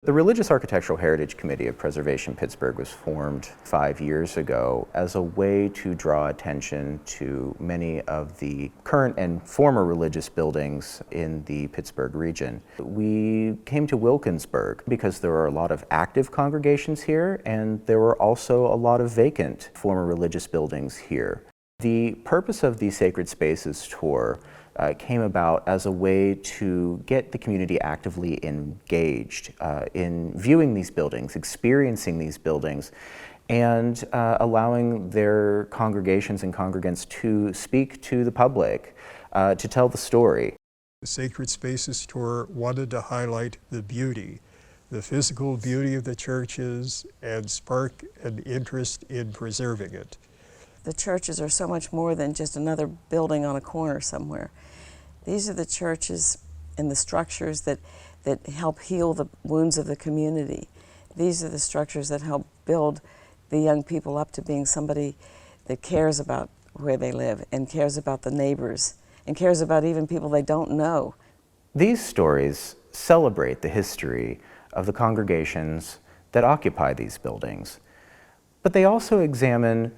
The Religious Architectural Heritage Committee of Preservation Pittsburgh was formed 5 years ago as a way to draw attention to many of the current and former religious buildings in the Pittsburgh region. We came to Wilkinsburg because there are a lot of active congregations here, and there were also a lot of vacant former religious buildings here. The purpose of the Sacred Spaces tour came about as a way to get the community actively engaged in viewing these buildings, experiencing these buildings, and allowing their congregations and congregants to speak to the public, to tell the story. The Sacred Spaces tour wanted to highlight the beauty, the physical beauty of the churches, and spark an interest in preserving it. The churches are so much more than just another building on a corner somewhere. These are the churches and the structures that help heal the wounds of the community. These are the structures that help build the young people up to being somebody that cares about where they live and cares about the neighbors and cares about even people they don't know. These stories celebrate the history of the congregations that occupy these buildings, but they also examine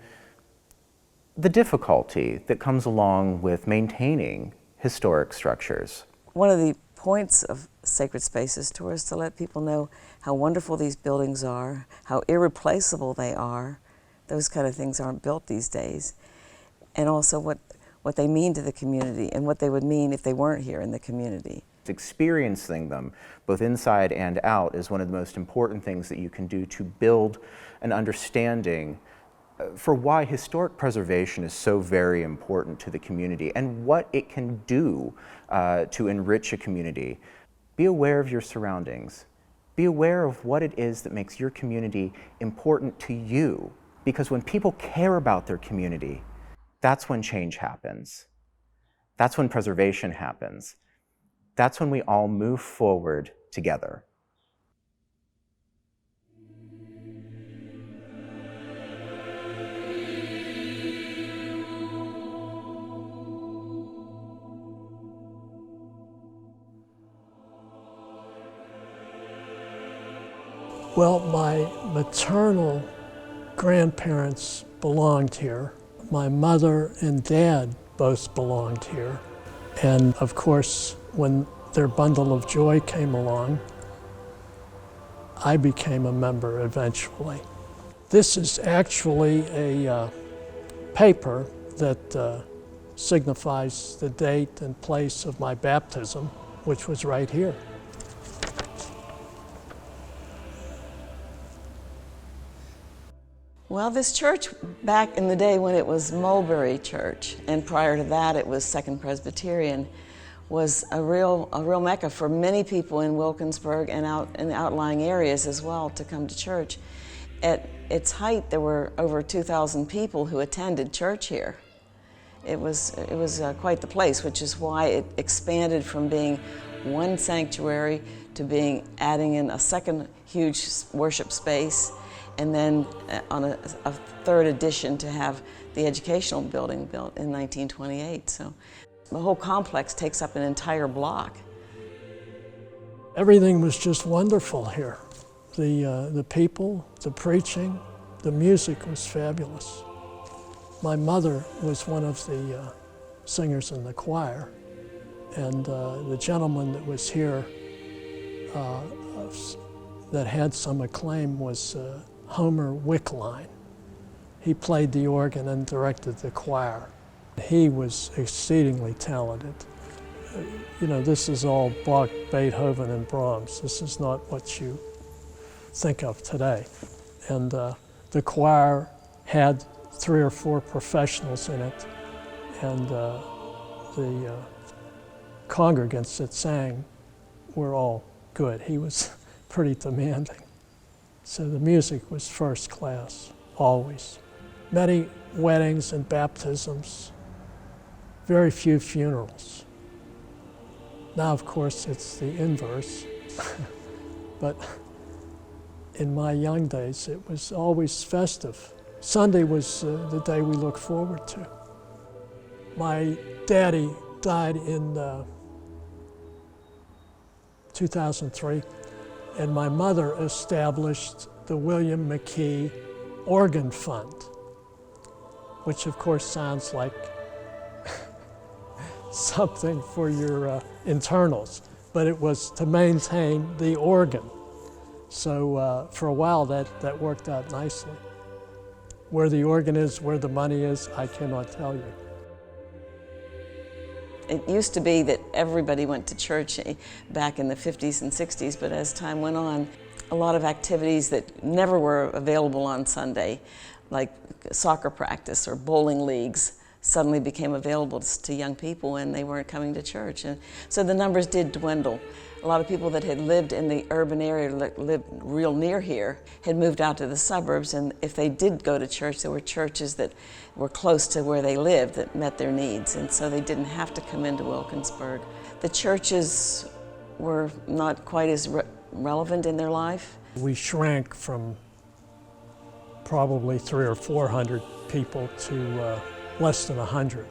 the difficulty that comes along with maintaining historic structures. One of the points of Sacred Spaces tour is to let people know how wonderful these buildings are, how irreplaceable they are. Those kind of things aren't built these days. And also what they mean to the community and what they would mean if they weren't here in the community. Experiencing them, both inside and out, is one of the most important things that you can do to build an understanding for why historic preservation is so very important to the community and what it can do to enrich a community. Be aware of your surroundings. Be aware of what it is that makes your community important to you. Because when people care about their community, that's when change happens. That's when preservation happens. That's when we all move forward together. Well, my maternal grandparents belonged here. My mother and dad both belonged here. And of course, when their bundle of joy came along, I became a member eventually. This is actually a paper that signifies the date and place of my baptism, which was right here. Well, this church, back in the day when it was Mulberry Church, and prior to that it was Second Presbyterian, was a real mecca for many people in Wilkinsburg and out in the outlying areas as well to come to church. At its height, there were over 2,000 people who attended church here. It was quite the place, which is why it expanded from being one sanctuary to adding in a second huge worship space, and then on a third addition to have the educational building built in 1928. So the whole complex takes up an entire block. Everything was just wonderful here. The people, the preaching, the music was fabulous. My mother was one of the singers in the choir, and the gentleman that was here that had some acclaim was Homer Wickline. He played the organ and directed the choir. He was exceedingly talented. You know, this is all Bach, Beethoven, and Brahms. This is not what you think of today. And the choir had 3 or 4 professionals in it, and the congregants that sang were all good. He was pretty demanding. So the music was first class, always. Many weddings and baptisms, very few funerals. Now, of course, it's the inverse. But in my young days, it was always festive. Sunday was the day we looked forward to. My daddy died in 2003. And my mother established the William McKee Organ Fund, which of course sounds like something for your internals, but it was to maintain the organ. So for a while that worked out nicely. Where the organ is, where the money is, I cannot tell you. It used to be that everybody went to church back in the 50s and 60s, but as time went on, a lot of activities that never were available on Sunday, like soccer practice or bowling leagues, suddenly became available to young people, and they weren't coming to church. And so the numbers did dwindle. A lot of people that had lived in the urban area, lived real near here, had moved out to the suburbs, and if they did go to church, there were churches that were close to where they lived that met their needs, and so they didn't have to come into Wilkinsburg. The churches were not quite as relevant in their life. We shrank from probably 300 or 400 people to less than 100.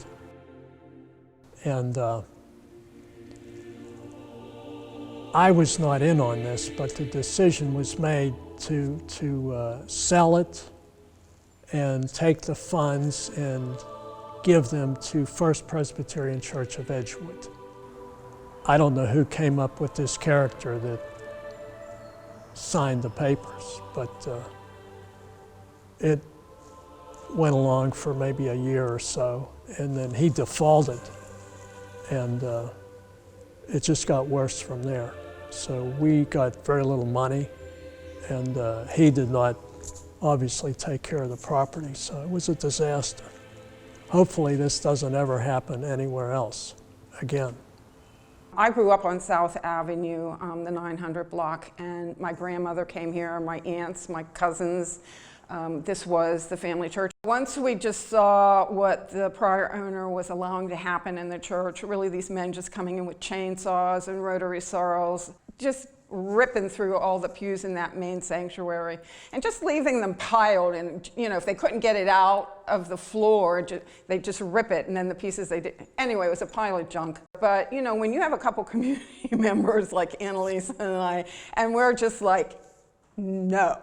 And I was not in on this, but the decision was made to sell it and take the funds and give them to First Presbyterian Church of Edgewood. I don't know who came up with this character that signed the papers, but it went along for maybe a year or so, and then he defaulted, and it just got worse from there. So we got very little money, and he did not obviously take care of the property, so it was a disaster. Hopefully this doesn't ever happen anywhere else again. I grew up on South Avenue, the 900 block, and my grandmother came here, my aunts, my cousins. This was the family church. Once we just saw what the prior owner was allowing to happen in the church, really these men just coming in with chainsaws and rotary saws, just ripping through all the pews in that main sanctuary and just leaving them piled, and if they couldn't get it out of the floor, they'd just rip it, and then the pieces they did. Anyway, it was a pile of junk. But when you have a couple community members like Annalise and I, and we're just like, no.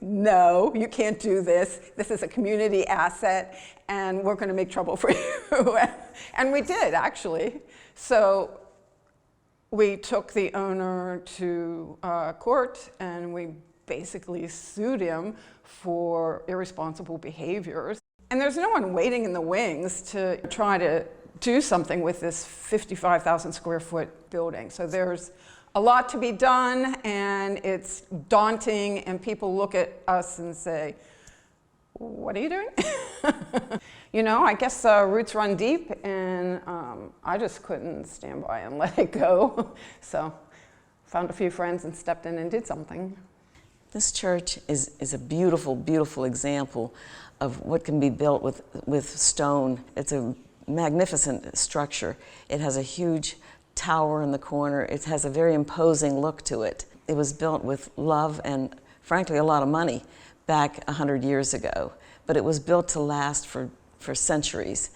No, you can't do this. This is a community asset, and we're going to make trouble for you. And we did, actually. So we took the owner to court, and we basically sued him for irresponsible behaviors. And there's no one waiting in the wings to try to do something with this 55,000 square foot building. So there's a lot to be done, and it's daunting, and people look at us and say, what are you doing? I guess roots run deep, and I just couldn't stand by and let it go. So found a few friends and stepped in and did something. This church is a beautiful, beautiful example of what can be built with stone. It's a magnificent structure. It has a huge tower in the corner. It has a very imposing look to it. It was built with love and, frankly, a lot of money back 100 years ago, but it was built to last for centuries.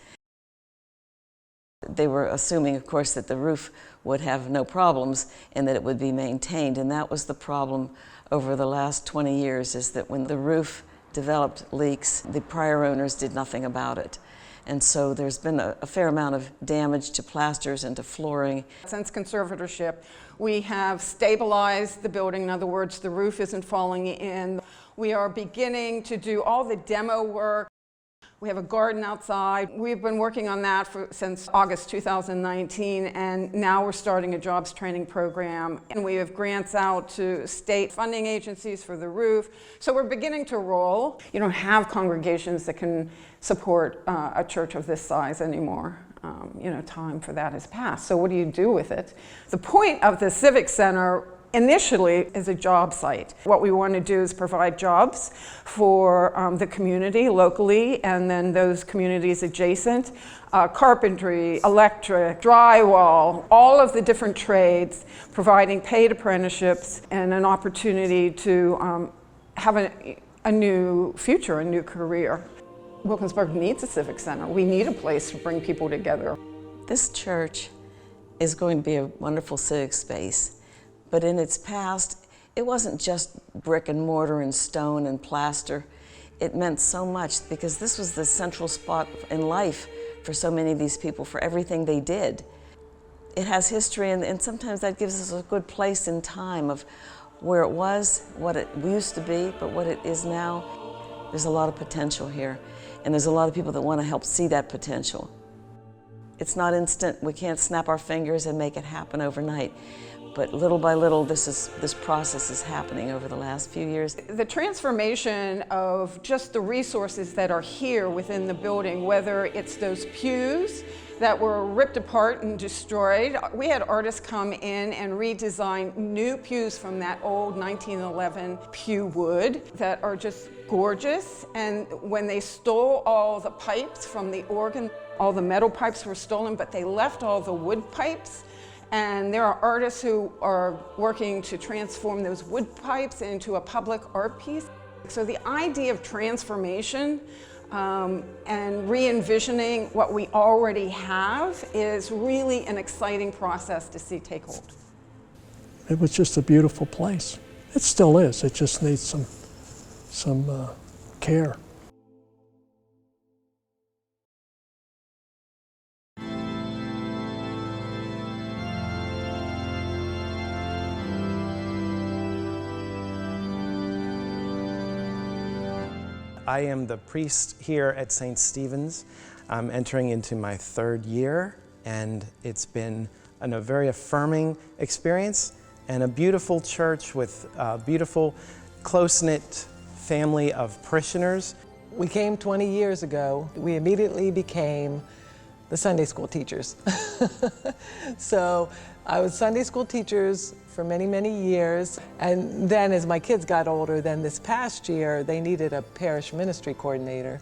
They were assuming, of course, that the roof would have no problems and that it would be maintained, and that was the problem over the last 20 years, is that when the roof developed leaks, the prior owners did nothing about it. And so there's been a fair amount of damage to plasters and to flooring. Since conservatorship, we have stabilized the building. In other words, the roof isn't falling in. We are beginning to do all the demo work. We have a garden outside. We've been working on that since August 2019, and now we're starting a jobs training program. And we have grants out to state funding agencies for the roof. So we're beginning to roll. You don't have congregations that can support a church of this size anymore. Time for that has passed. So what do you do with it? The point of the Civic Center initially is a job site. What we want to do is provide jobs for the community locally, and then those communities adjacent. Carpentry, electric, drywall, all of the different trades, providing paid apprenticeships and an opportunity to have a new future, a new career. Wilkinsburg needs a civic center. We need a place to bring people together. This church is going to be a wonderful civic space, But in its past, it wasn't just brick and mortar and stone and plaster. It meant so much because this was the central spot in life for so many of these people, for everything they did. It has history, and sometimes that gives us a good place in time of where it was, what it used to be, but what it is now. There's a lot of potential here, and there's a lot of people that want to help see that potential. It's not instant. We can't snap our fingers and make it happen overnight. But little by little, this process is happening over the last few years. The transformation of just the resources that are here within the building, whether it's those pews that were ripped apart and destroyed. We had artists come in and redesign new pews from that old 1911 pew wood that are just gorgeous. And when they stole all the pipes from the organ, all the metal pipes were stolen, but they left all the wood pipes. And there are artists who are working to transform those wood pipes into a public art piece. So the idea of transformation and re-envisioning what we already have is really an exciting process to see take hold. It was just a beautiful place. It still is. It just needs some care. I am the priest here at St. Stephen's. I'm entering into my 3rd year, and it's been a very affirming experience and a beautiful church with a beautiful, close-knit family of parishioners. We came 20 years ago. We immediately became the Sunday school teachers. So I was Sunday school teachers for many, many years. And then as my kids got older, then this past year, they needed a parish ministry coordinator.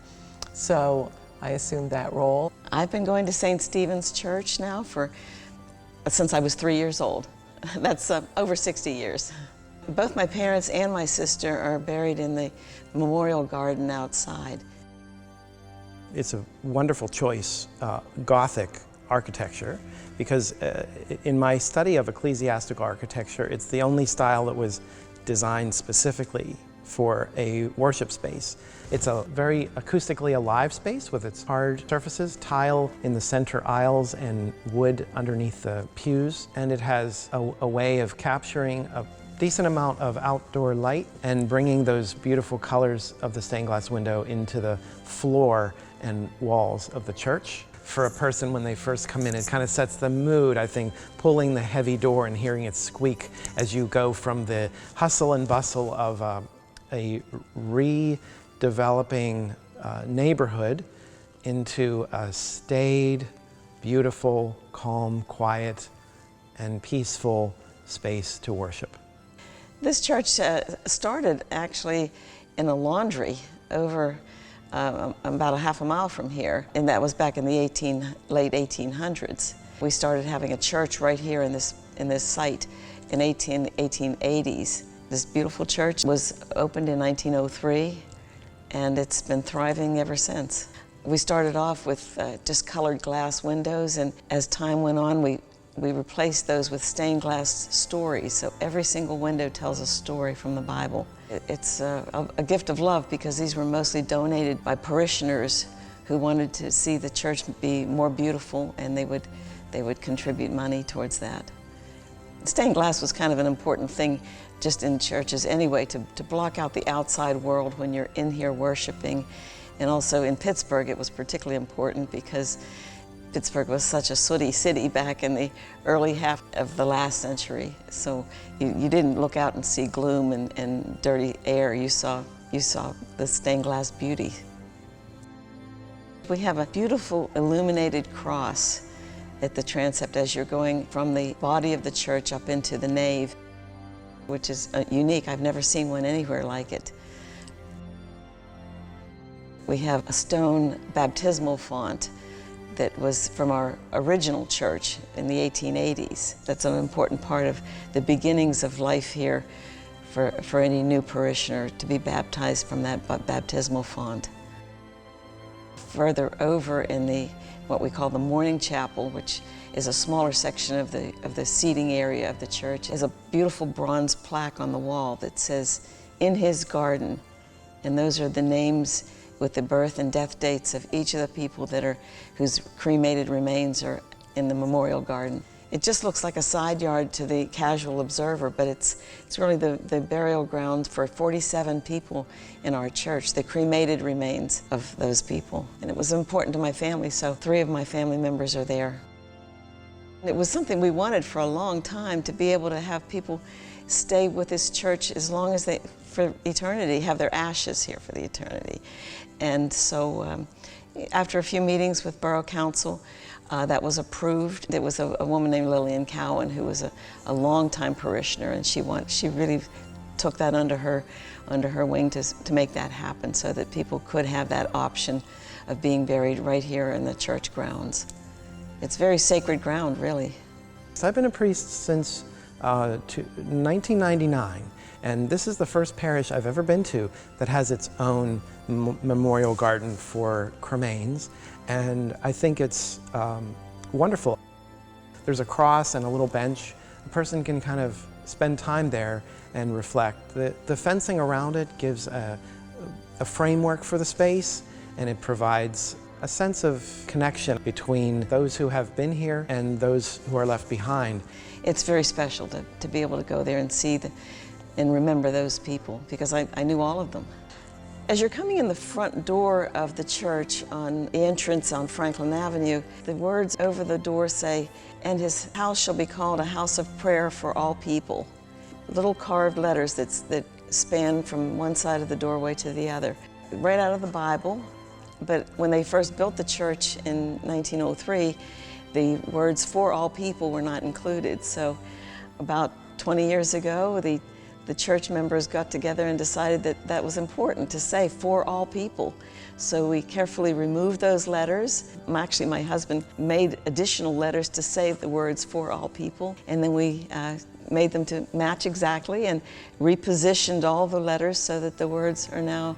So I assumed that role. I've been going to St. Stephen's Church now since I was 3 years old. That's over 60 years. Both my parents and my sister are buried in the memorial garden outside. It's a wonderful choice, Gothic architecture, because in my study of ecclesiastical architecture, it's the only style that was designed specifically for a worship space. It's a very acoustically alive space with its hard surfaces, tile in the center aisles and wood underneath the pews, and it has a way of capturing a decent amount of outdoor light and bringing those beautiful colors of the stained glass window into the floor and walls of the church. For a person, when they first come in, it kind of sets the mood, I think, pulling the heavy door and hearing it squeak as you go from the hustle and bustle of a redeveloping neighborhood into a staid, beautiful, calm, quiet, and peaceful space to worship. This church started actually in a laundry over about a half a mile from here, and that was back in the late 1800s. We started having a church right here in this site in 1880s. This beautiful church was opened in 1903, and it's been thriving ever since. We started off with just colored glass windows, and as time went on, we replaced those with stained glass stories. So every single window tells a story from the Bible. It's a gift of love because these were mostly donated by parishioners who wanted to see the church be more beautiful, and they would contribute money towards that. Stained glass was kind of an important thing just in churches anyway, to block out the outside world when you're in here worshiping. And also in Pittsburgh, it was particularly important because Pittsburgh was such a sooty city back in the early half of the last century. So you didn't look out and see gloom and dirty air. You saw the stained glass beauty. We have a beautiful illuminated cross at the transept as you're going from the body of the church up into the nave, which is unique. I've never seen one anywhere like it. We have a stone baptismal font that was from our original church in the 1880s. That's an important part of the beginnings of life here for any new parishioner to be baptized from that baptismal font. Further over in what we call the morning chapel, which is a smaller section of the seating area of the church. There's a beautiful bronze plaque on the wall that says, "In His Garden." And those are the names with the birth and death dates of each of the people whose cremated remains are in the memorial garden. It just looks like a side yard to the casual observer, but it's really the burial ground for 47 people in our church, the cremated remains of those people. And it was important to my family, so 3 of my family members are there. It was something we wanted for a long time, to be able to have people stay with this church as long as for eternity, have their ashes here for the eternity. And so after a few meetings with Borough Council, that was approved. There was a woman named Lillian Cowan who was a longtime parishioner, and she really took that under her wing to make that happen, so that people could have that option of being buried right here in the church grounds. It's very sacred ground, really. So I've been a priest since 1999, and this is the first parish I've ever been to that has its own memorial garden for cremains, and I think it's wonderful. There's a cross and a little bench. A person can kind of spend time there and reflect. The fencing around it gives a framework for the space, and it provides a sense of connection between those who have been here and those who are left behind. It's very special to be able to go there and see and remember those people, because I knew all of them. As you're coming in the front door of the church on the entrance on Franklin Avenue, the words over the door say, "And His house shall be called a house of prayer for all people." Little carved letters that span from one side of the doorway to the other. Right out of the Bible, but when they first built the church in 1903, the words "for all people" were not included. So about 20 years ago, the church members got together and decided that that was important to say "for all people." So we carefully removed those letters. Actually, my husband made additional letters to say the words "for all people," and then we made them to match exactly and repositioned all the letters so that the words are now,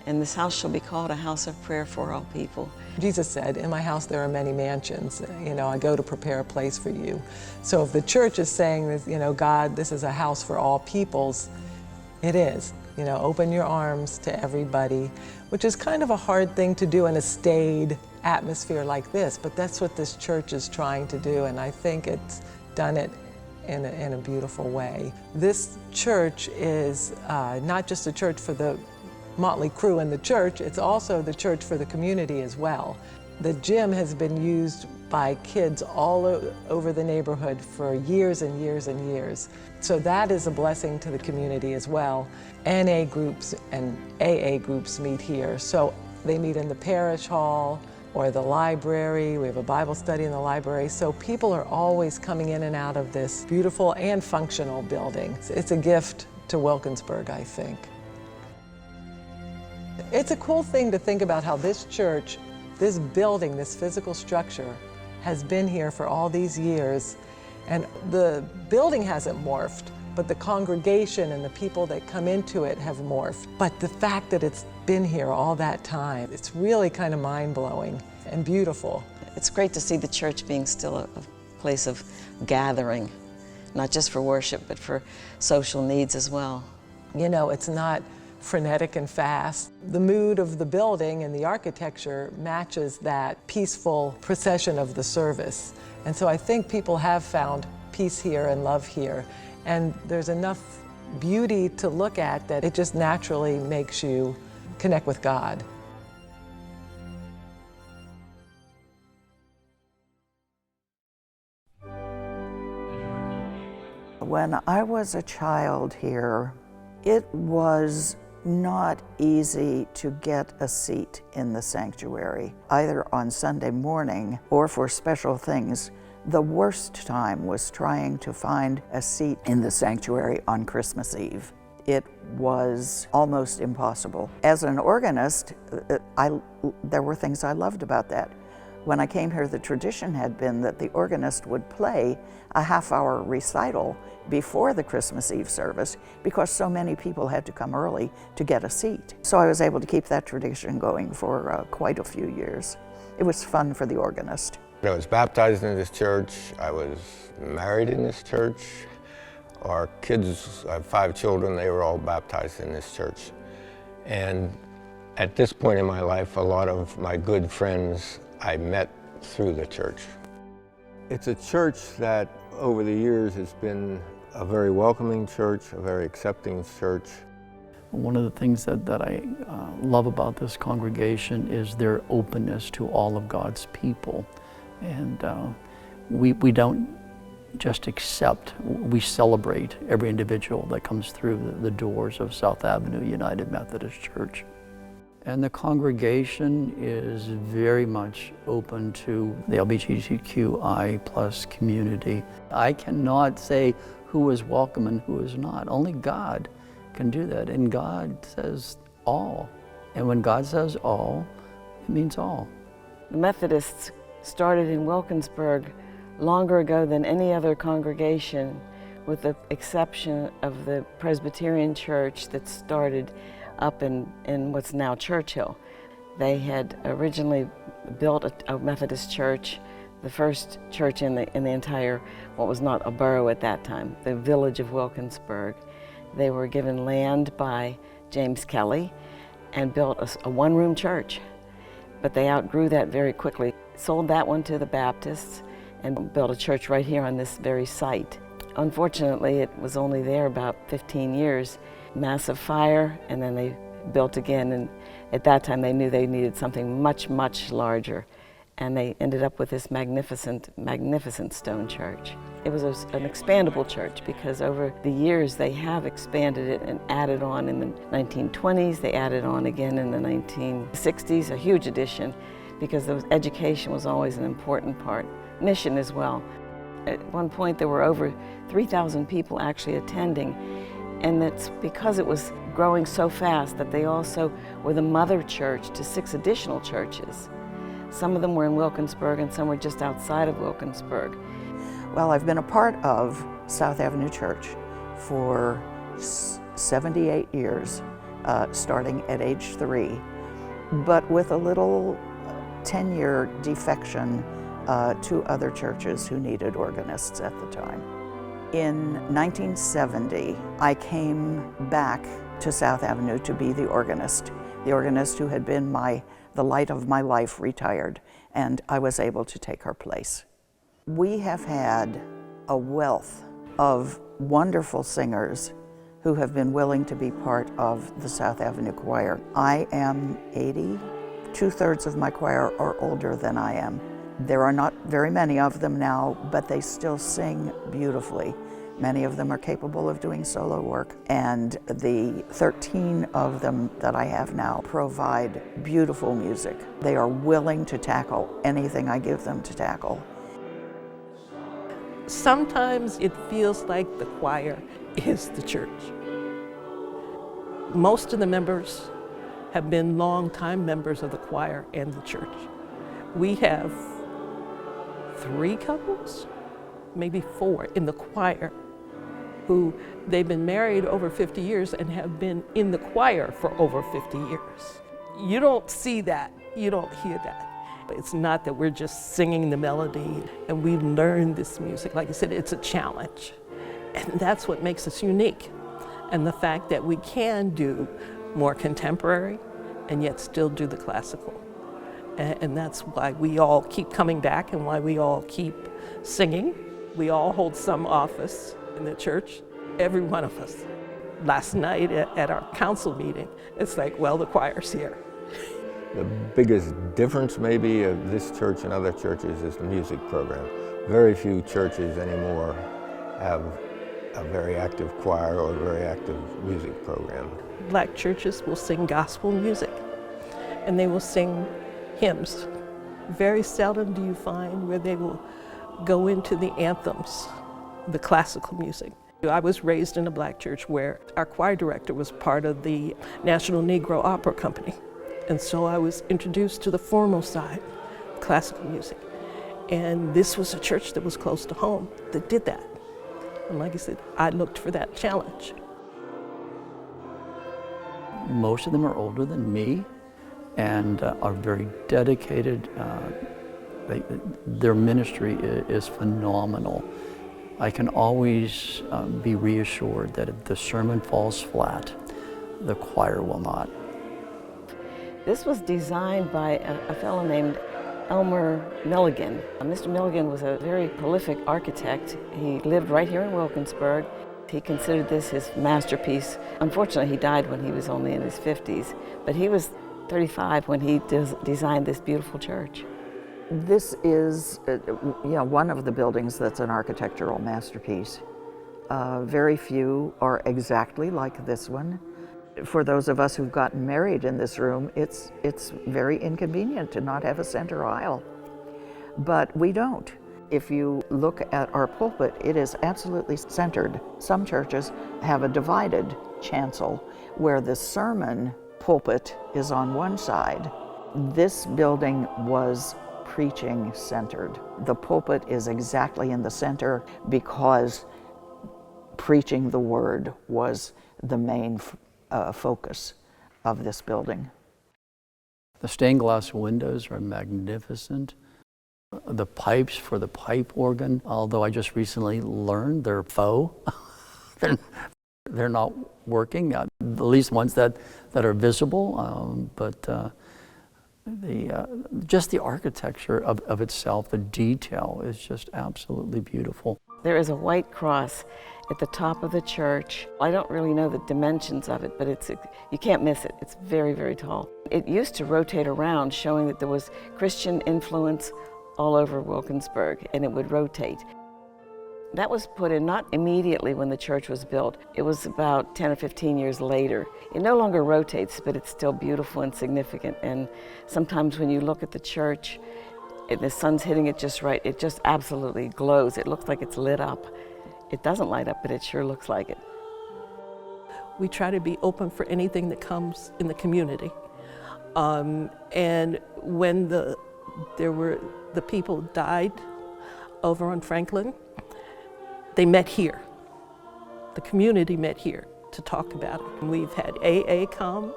"And this house shall be called a house of prayer for all people." Jesus said, "In my house there are many mansions. I go to prepare a place for you." So if the church is saying that, God, this is a house for all peoples, it is. Open your arms to everybody, which is kind of a hard thing to do in a staid atmosphere like this, but that's what this church is trying to do, and I think it's done it in a beautiful way. This church is not just a church for the motley crew in the church, it's also the church for the community as well. The gym has been used by kids all over the neighborhood for years and years and years. So that is a blessing to the community as well. NA groups and AA groups meet here. So they meet in the parish hall or the library. We have a Bible study in the library. So people are always coming in and out of this beautiful and functional building. It's a gift to Wilkinsburg, I think. It's a cool thing to think about how this church, this building, this physical structure, has been here for all these years. And the building hasn't morphed, but the congregation and the people that come into it have morphed. But the fact that it's been here all that time, it's really kind of mind-blowing and beautiful. It's great to see the church being still a place of gathering, not just for worship, but for social needs as well. It's not frenetic and fast. The mood of the building and the architecture matches that peaceful procession of the service. And so I think people have found peace here and love here. And there's enough beauty to look at that it just naturally makes you connect with God. When I was a child here, it was not easy to get a seat in the sanctuary, either on Sunday morning or for special things. The worst time was trying to find a seat in the sanctuary on Christmas Eve. It was almost impossible. As an organist, there were things I loved about that. When I came here, the tradition had been that the organist would play a half-hour recital before the Christmas Eve service because so many people had to come early to get a seat. So I was able to keep that tradition going for quite a few years. It was fun for the organist. I was baptized in this church. I was married in this church. Our kids, I have 5 children, they were all baptized in this church. And at this point in my life, a lot of my good friends I met through the church. It's a church that over the years has been a very welcoming church, a very accepting church. One of the things that I love about this congregation is their openness to all of God's people. And we don't just accept, we celebrate every individual that comes through the doors of South Avenue United Methodist Church. And the congregation is very much open to the LGBTQI plus community. I cannot say who is welcome and who is not. Only God can do that, and God says all. And when God says all, it means all. The Methodists started in Wilkinsburg longer ago than any other congregation, with the exception of the Presbyterian Church that started up in what's now Churchill. They had originally built a Methodist church, the first church in the entire, what was not a borough at that time, the village of Wilkinsburg. They were given land by James Kelly and built a one-room church, but they outgrew that very quickly. Sold that one to the Baptists and built a church right here on this very site. Unfortunately, it was only there about 15 years. Massive fire, and then they built again, and at that time they knew they needed something much, much larger, and they ended up with this magnificent, magnificent stone church. It was an expandable church because over the years they have expanded it and added on in the 1920s, they added on again in the 1960s, a huge addition, because education was always an important part, mission as well. At one point there were over 3,000 people actually attending, and that's because it was growing so fast that they also were the mother church to 6 additional churches. Some of them were in Wilkinsburg and some were just outside of Wilkinsburg. Well, I've been a part of South Avenue Church for 78 years, starting at age 3, but with a little 10-year defection to other churches who needed organists at the time. In 1970, I came back to South Avenue to be the organist who had been the light of my life retired, and I was able to take her place. We have had a wealth of wonderful singers who have been willing to be part of the South Avenue Choir. I am 80. 2/3 of my choir are older than I am. There are not very many of them now, but they still sing beautifully. Many of them are capable of doing solo work, and the 13 of them that I have now provide beautiful music. They are willing to tackle anything I give them to tackle. Sometimes it feels like the choir is the church. Most of the members have been longtime members of the choir and the church. We have 3 couples, maybe 4 in the choir who they've been married over 50 years and have been in the choir for over 50 years. You don't see that, you don't hear that. It's not that we're just singing the melody and we learn this music. Like I said, it's a challenge. And that's what makes us unique. And the fact that we can do more contemporary and yet still do the classical. And that's why we all keep coming back and why we all keep singing. We all hold some office in the church, every one of us. Last night at our council meeting, it's like, well, the choir's here. The biggest difference maybe of this church and other churches is the music program. Very few churches anymore have a very active choir or a very active music program. Black churches will sing gospel music and they will sing hymns. Very seldom do you find where they will go into the anthems, the classical music. I was raised in a black church where our choir director was part of the National Negro Opera Company. And so I was introduced to the formal side, classical music. And this was a church that was close to home that did that. And like I said, I looked for that challenge. Most of them are older than me and are very dedicated Their ministry is phenomenal. I can always be reassured that if the sermon falls flat, the choir will not. This was designed by a fellow named Elmer Milligan. Mr. Milligan was a very prolific architect. He lived right here in Wilkinsburg. He considered this his masterpiece. Unfortunately, he died when he was only in his 50s, but he was 35 when he designed this beautiful church. This is one of the buildings that's an architectural masterpiece. Very few are exactly like this one. For those of us who've gotten married in this room, it's very inconvenient to not have a center aisle. But we don't. If you look at our pulpit, it is absolutely centered. Some churches have a divided chancel where the sermon pulpit is on one side. This building was preaching centered. The pulpit is exactly in the center because preaching the word was the main focus of this building. The stained glass windows are magnificent. The pipes for the pipe organ, although I just recently learned they're faux. They're not working, at least ones that are visible, but just the architecture of itself, the detail is just absolutely beautiful. There is a white cross at the top of the church. I don't really know the dimensions of it, but you can't miss it. It's very, very tall. It used to rotate around, showing that there was Christian influence all over Wilkinsburg, and it would rotate. That was put in not immediately when the church was built. It was about 10 or 15 years later. It no longer rotates, but it's still beautiful and significant. And sometimes when you look at the church, and the sun's hitting it just right, it just absolutely glows. It looks like it's lit up. It doesn't light up, but it sure looks like it. We try to be open for anything that comes in the community. And when the people died over on Franklin, they met here. The community met here to talk about it. We've had AA come,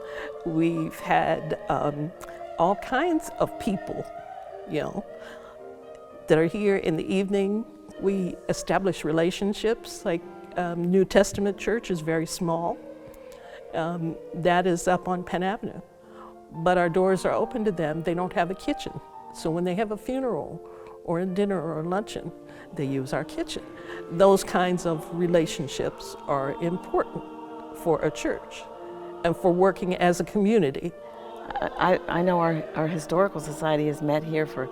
we've had all kinds of people, that are here in the evening. We establish relationships, like New Testament Church is very small. That is up on Penn Avenue. But our doors are open to them. They don't have a kitchen. So when they have a funeral or a dinner or a luncheon, they use our kitchen. Those kinds of relationships are important for a church and for working as a community. I know our historical society has met here for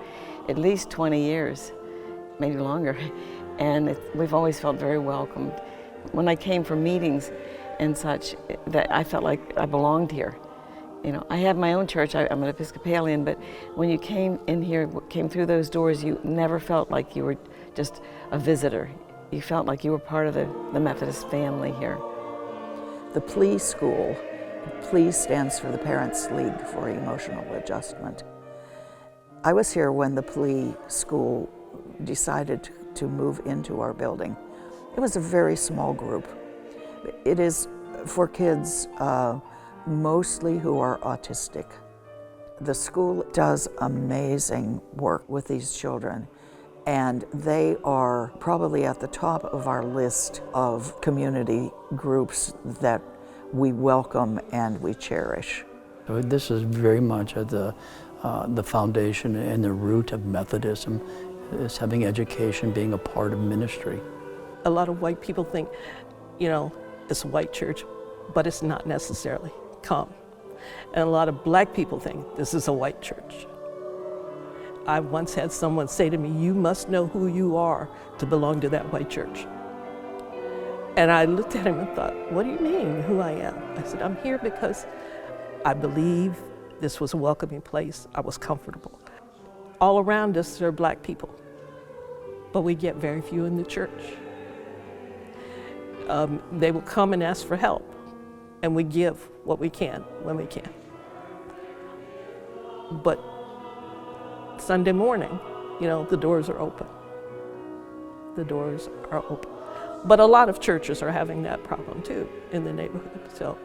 at least 20 years, maybe longer, and we've always felt very welcomed. When I came for meetings and such, that I felt like I belonged here. I have my own church, I'm an Episcopalian, but when you came in here, came through those doors, you never felt like you were just a visitor. You felt like you were part of the Methodist family here. The PLEA school, PLEA stands for the Parents League for Emotional Adjustment. I was here when the PLEA school decided to move into our building. It was a very small group. It is for kids mostly who are autistic. The school does amazing work with these children, and they are probably at the top of our list of community groups that we welcome and we cherish. So this is very much at the foundation and the root of Methodism, is having education, being a part of ministry. A lot of white people think, it's a white church, but it's not necessarily. Come. And a lot of black people think this is a white church. I once had someone say to me, "You must know who you are to belong to that white church." And I looked at him and thought, "What do you mean, who I am?" I said, "I'm here because I believe this was a welcoming place. I was comfortable." All around us, there are black people, but we get very few in the church. They will come and ask for help, and we give what we can when we can. But Sunday morning, the doors are open. The doors are open. But a lot of churches are having that problem too in the neighborhood. So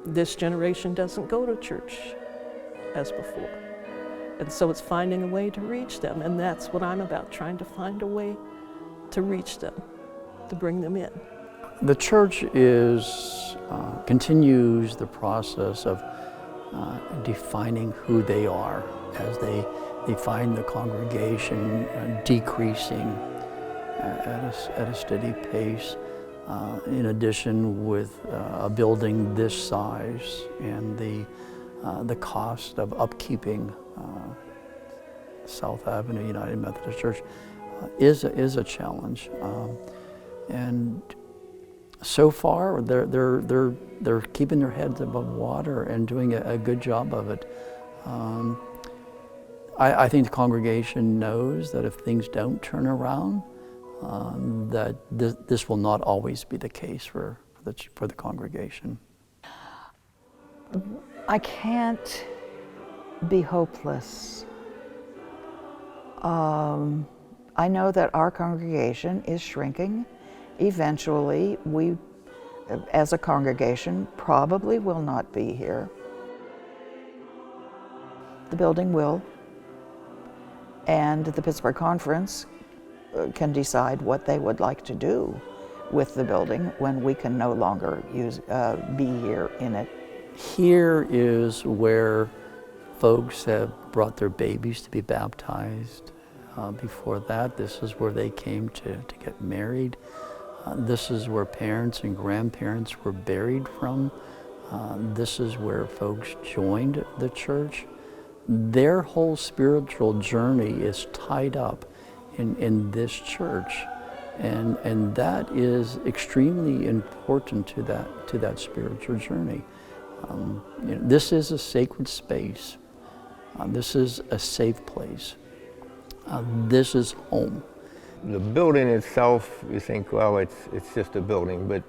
this generation doesn't go to church as before. And so it's finding a way to reach them, and that's what I'm about, trying to find a way to reach them, to bring them in. The church continues the process of defining who they are as they find the congregation decreasing at a steady pace. In addition, with a building this size and the cost of upkeeping South Avenue United Methodist Church is a challenge. And so far, they're keeping their heads above water and doing a good job of it. I think the congregation knows that if things don't turn around, that this will not always be the case for the congregation. I can't be hopeless. I know that our congregation is shrinking. Eventually, we, as a congregation, probably will not be here. The building will, and the Pittsburgh Conference can decide what they would like to do with the building when we can no longer be here in it. Here is where folks have brought their babies to be baptized. Before that, this is where they came to get married. This is where parents and grandparents were buried from. This is where folks joined the church. Their whole spiritual journey is tied up in this church, and that is extremely important to that spiritual journey. This is a sacred space. This is a safe place. This is home. The building itself, you think, well, it's just a building, but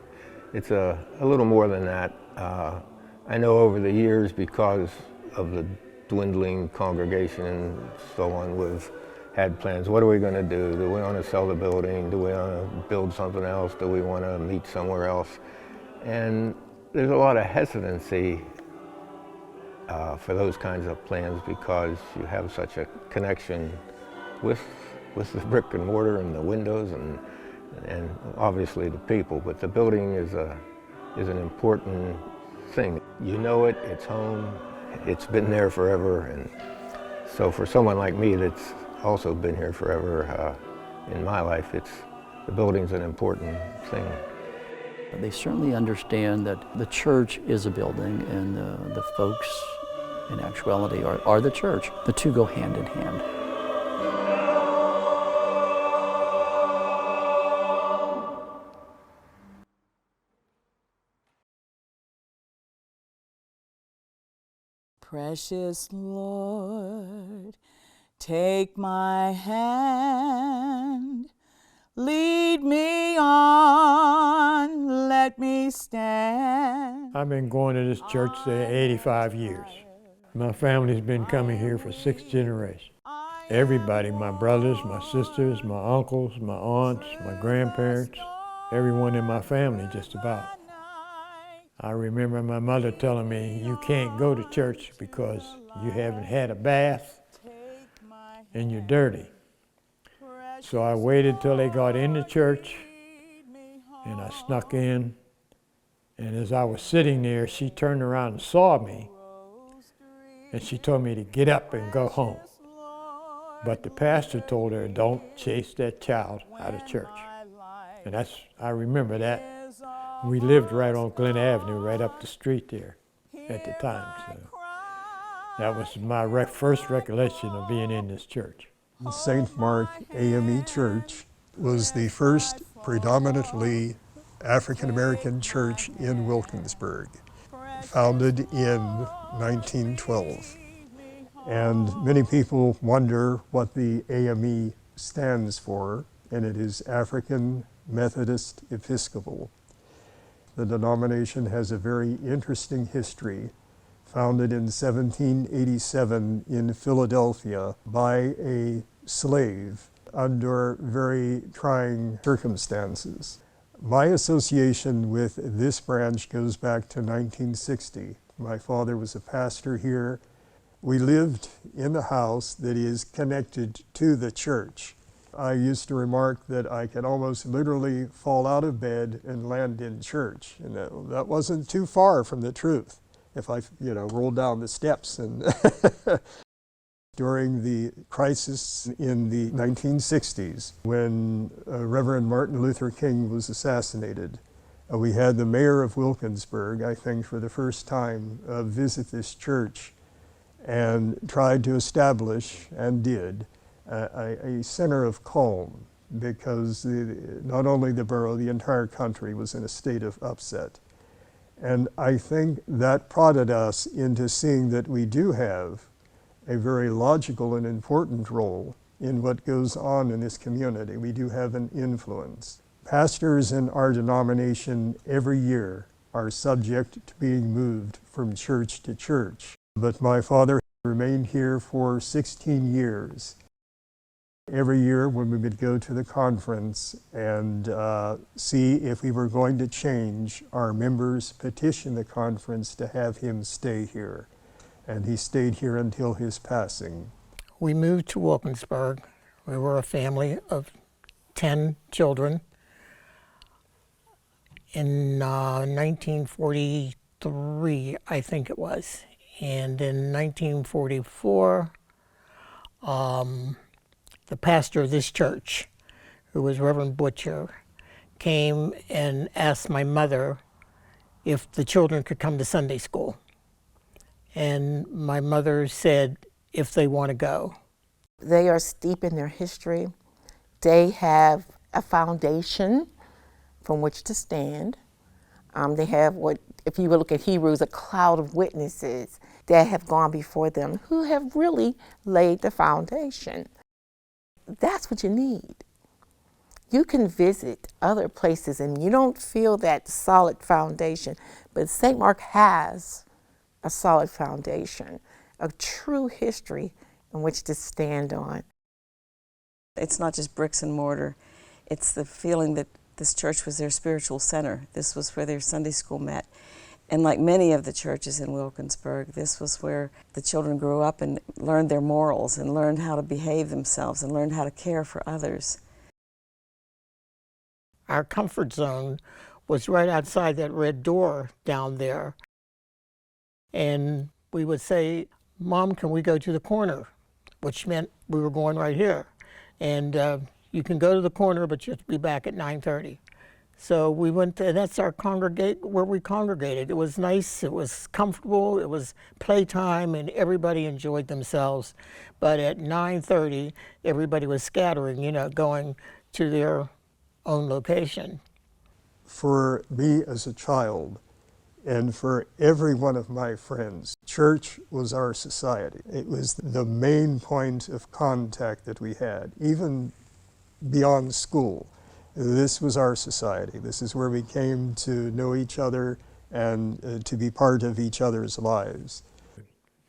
it's a little more than that. I know over the years, because of the dwindling congregation and so on, we've had plans. What are we going to do? Do we want to sell the building? Do we want to build something else? Do we want to meet somewhere else? And there's a lot of hesitancy for those kinds of plans because you have such a connection with the brick and mortar and the windows and obviously the people. But the building is an important thing. You know it, it's home, it's been there forever, and so for someone like me that's also been here forever in my life, the building's an important thing. They certainly understand that the church is a building and the folks in actuality are the church. The two go hand in hand. Precious Lord, take my hand, lead me on, let me stand. I've been going to this church 85 years. My family's been coming here for 6 generations. Everybody, my brothers, my sisters, my uncles, my aunts, my grandparents, everyone in my family just about. I remember my mother telling me, you can't go to church because you haven't had a bath and you're dirty. So I waited till they got into church and I snuck in. And as I was sitting there, she turned around and saw me and she told me to get up and go home. But the pastor told her, don't chase that child out of church. And I remember that. We lived right on Glen Avenue, right up the street there at the time. So that was my first recollection of being in this church. St. Mark AME Church was the first predominantly African-American church in Wilkinsburg, founded in 1912. And many people wonder what the AME stands for, and it is African Methodist Episcopal. The denomination has a very interesting history, founded in 1787 in Philadelphia by a slave under very trying circumstances. My association with this branch goes back to 1960. My father was a pastor here, We lived in a house that is connected to the church. I used to remark that I could almost literally fall out of bed and land in church, and that wasn't too far from the truth if I, rolled down the steps. And during the crisis in the 1960s, when Reverend Martin Luther King was assassinated, we had the mayor of Wilkinsburg, I think for the first time, visit this church and tried to establish, and did, a center of calm, because not only the borough, the entire country was in a state of upset. And I think that prodded us into seeing that we do have a very logical and important role in what goes on in this community. We do have an influence. Pastors in our denomination every year are subject to being moved from church to church. But my father remained here for 16 years. Every year when we would go to the conference and see if we were going to change, our members petitioned the conference to have him stay here. And he stayed here until his passing. We moved to Wilkinsburg. We were a family of 10 children. In 1943, I think it was. And in 1944, the pastor of this church, who was Reverend Butcher, came and asked my mother if the children could come to Sunday school. And my mother said, if they want to go. They are steep in their history. They have a foundation from which to stand. They have what, if you look at Hebrews, a cloud of witnesses that have gone before them who have really laid the foundation. That's what you need. You can visit other places and you don't feel that solid foundation, but St. Mark has a solid foundation, a true history in which to stand on. It's not just bricks and mortar. It's the feeling that this church was their spiritual center. This was where their Sunday school met. And like many of the churches in Wilkinsburg, this was where the children grew up and learned their morals and learned how to behave themselves and learned how to care for others. Our comfort zone was right outside that red door down there. And we would say, Mom, can we go to the corner? Which meant we were going right here. And you can go to the corner, but you have to be back at 9:30. So we went to, that's our where we congregated. It was nice, it was comfortable, it was playtime, and everybody enjoyed themselves. But at 9:30, everybody was scattering, going to their own location. For me as a child, and for every one of my friends, church was our society. It was the main point of contact that we had, even beyond school. This was our society. This is where we came to know each other and to be part of each other's lives.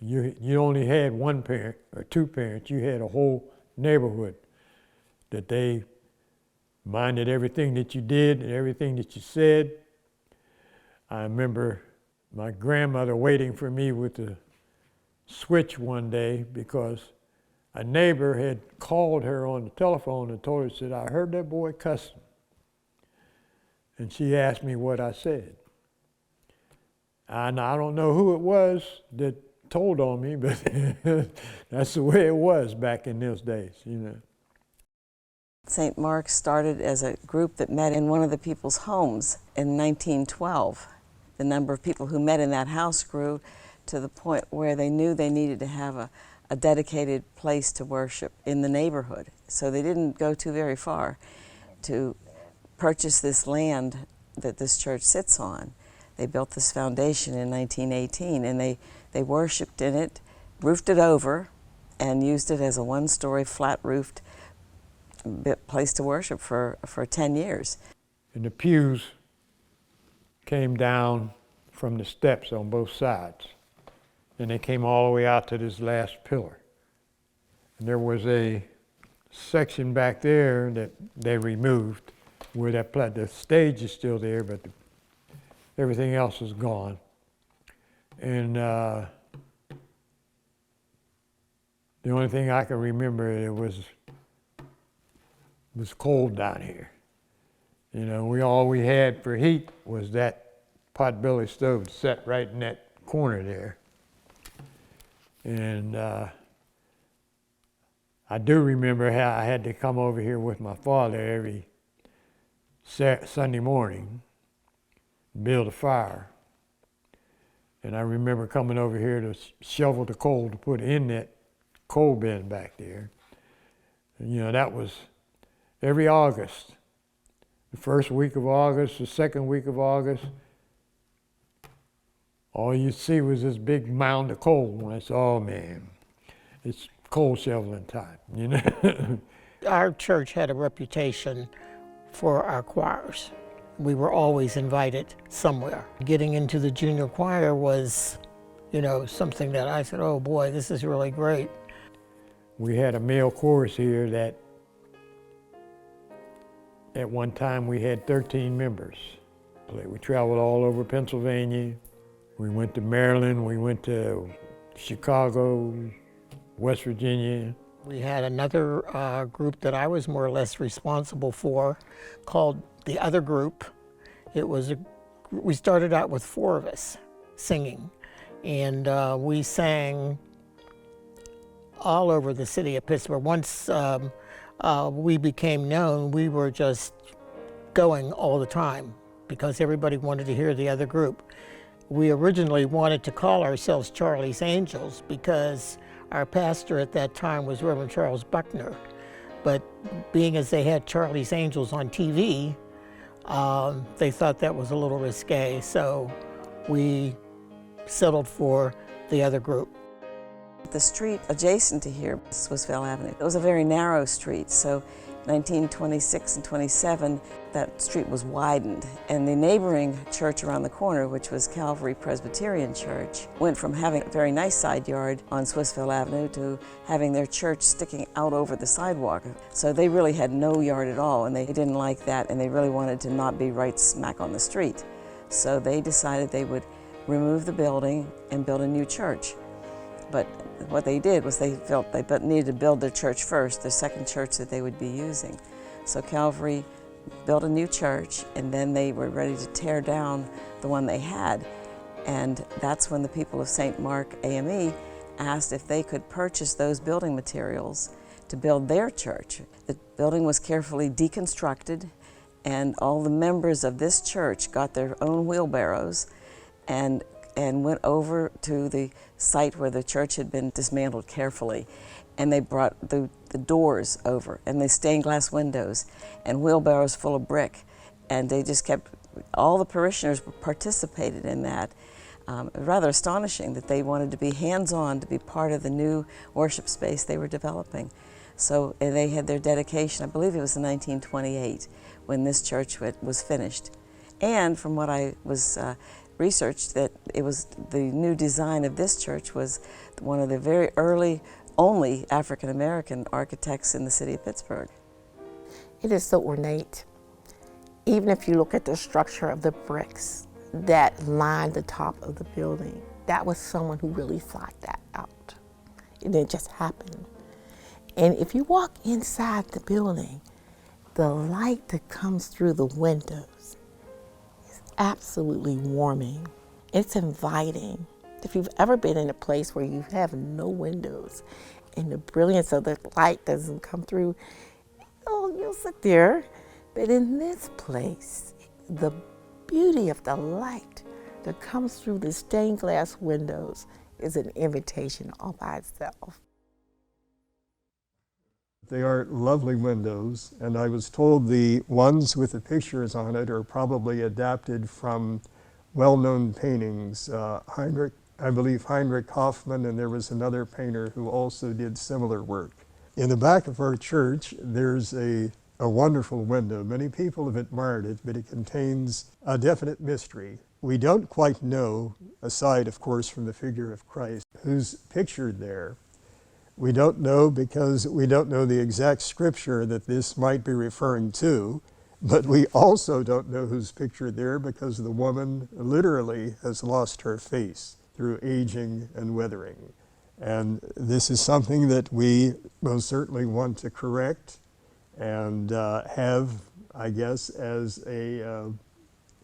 You only had one parent or two parents. You had a whole neighborhood that they minded everything that you did and everything that you said. I remember my grandmother waiting for me with the switch one day because a neighbor had called her on the telephone and told her, said, I heard that boy cussing. And she asked me what I said. And I don't know who it was that told on me, but that's the way it was back in those days, St. Mark started as a group that met in one of the people's homes in 1912. The number of people who met in that house grew to the point where they knew they needed to have a dedicated place to worship in the neighborhood. So they didn't go too very far to purchase this land that this church sits on. They built this foundation in 1918, and they worshiped in it, roofed it over, and used it as a one-story flat-roofed place to worship for 10 years. And the pews came down from the steps on both sides. And they came all the way out to this last pillar. And there was a section back there that they removed where the stage is still there, but everything else is gone. And The only thing I can remember, it was cold down here. You know, all we had for heat was that potbelly stove set right in that corner there. And I do remember how I had to come over here with my father every Sunday morning, build a fire. And I remember coming over here to shovel the coal to put in that coal bin back there. And, you know, that was every August. The first week of August, the second week of August, all you'd see was this big mound of coal. And I said, oh man, it's coal shoveling time, you know. Our church had a reputation for our choirs. We were always invited somewhere. Getting into the junior choir was, you know, something that I said, oh boy, this is really great. We had a male chorus here that at one time we had 13 members. We traveled all over Pennsylvania. We went to Maryland, we went to Chicago, West Virginia. We had another group that I was more or less responsible for called The Other Group. We started out with 4 of us singing, and we sang all over the city of Pittsburgh. Once we became known, we were just going all the time because everybody wanted to hear The Other Group. We originally wanted to call ourselves Charlie's Angels because our pastor at that time was Reverend Charles Buckner. But being as they had Charlie's Angels on TV, they thought that was a little risque, so we settled for The Other Group. The street adjacent to here, Swissvale Avenue, it was a very narrow street, so 1926 and 27, that street was widened, and the neighboring church around the corner, which was Calvary Presbyterian Church, went from having a very nice side yard on Swissvale Avenue to having their church sticking out over the sidewalk. So they really had no yard at all, and they didn't like that, and they really wanted to not be right smack on the street. So they decided they would remove the building and build a new church. But what they did was they felt they needed to build their church first, the second church that they would be using. So Calvary built a new church, and then they were ready to tear down the one they had. And that's when the people of St. Mark AME asked if they could purchase those building materials to build their church. The building was carefully deconstructed, and all the members of this church got their own wheelbarrows and went over to the site where the church had been dismantled carefully. And they brought the doors over, and the stained glass windows, and wheelbarrows full of brick. And they just kept, all the parishioners participated in that. Rather astonishing that they wanted to be hands-on, to be part of the new worship space they were developing. So they had their dedication, I believe it was in 1928, when this church was finished. And from what I was researched, that it was the new design of this church was one of the very early, only African-American architects in the city of Pittsburgh. It is so ornate. Even if you look at the structure of the bricks that line the top of the building, that was someone who really thought that out. It didn't just happen. And if you walk inside the building, the light that comes through the windows is absolutely warming. It's inviting. If you've ever been in a place where you have no windows and the brilliance of the light doesn't come through, you'll sit there. But in this place, the beauty of the light that comes through the stained glass windows is an invitation all by itself. They are lovely windows, and I was told the ones with the pictures on it are probably adapted from well-known paintings. I believe Heinrich Hoffmann, and there was another painter who also did similar work. In the back of our church, there's a wonderful window. Many people have admired it, but it contains a definite mystery. We don't quite know, aside, of course, from the figure of Christ, who's pictured there. We don't know because we don't know the exact scripture that this might be referring to, but we also don't know who's pictured there because the woman literally has lost her face through aging and weathering. And this is something that we most certainly want to correct and have, I guess, as a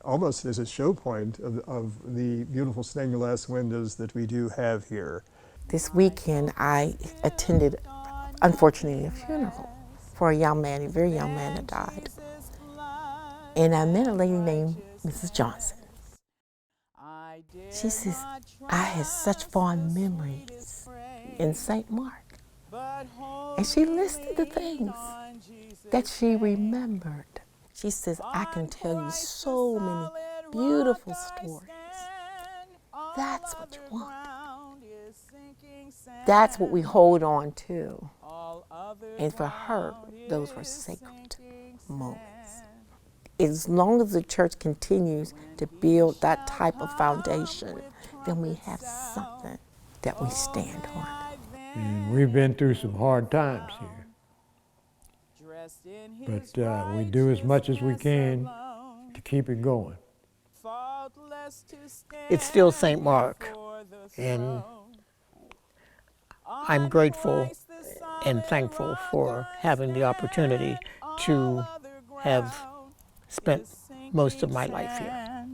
almost as a show point of the beautiful stained glass windows that we do have here. This weekend, I attended, unfortunately, a funeral for a young man, a very young man that died. And I met a lady named Mrs. Johnson. She says, I had such fond memories in St. Mark. And she listed the things that she remembered. She says, I can tell you so many beautiful stories. That's what you want. That's what we hold on to. And for her, those were sacred moments. As long as the church continues to build that type of foundation, then we have something that we stand on. And we've been through some hard times here, but we do as much as we can to keep it going. It's still St. Mark, and I'm grateful and thankful for having the opportunity to have spent most of my life here.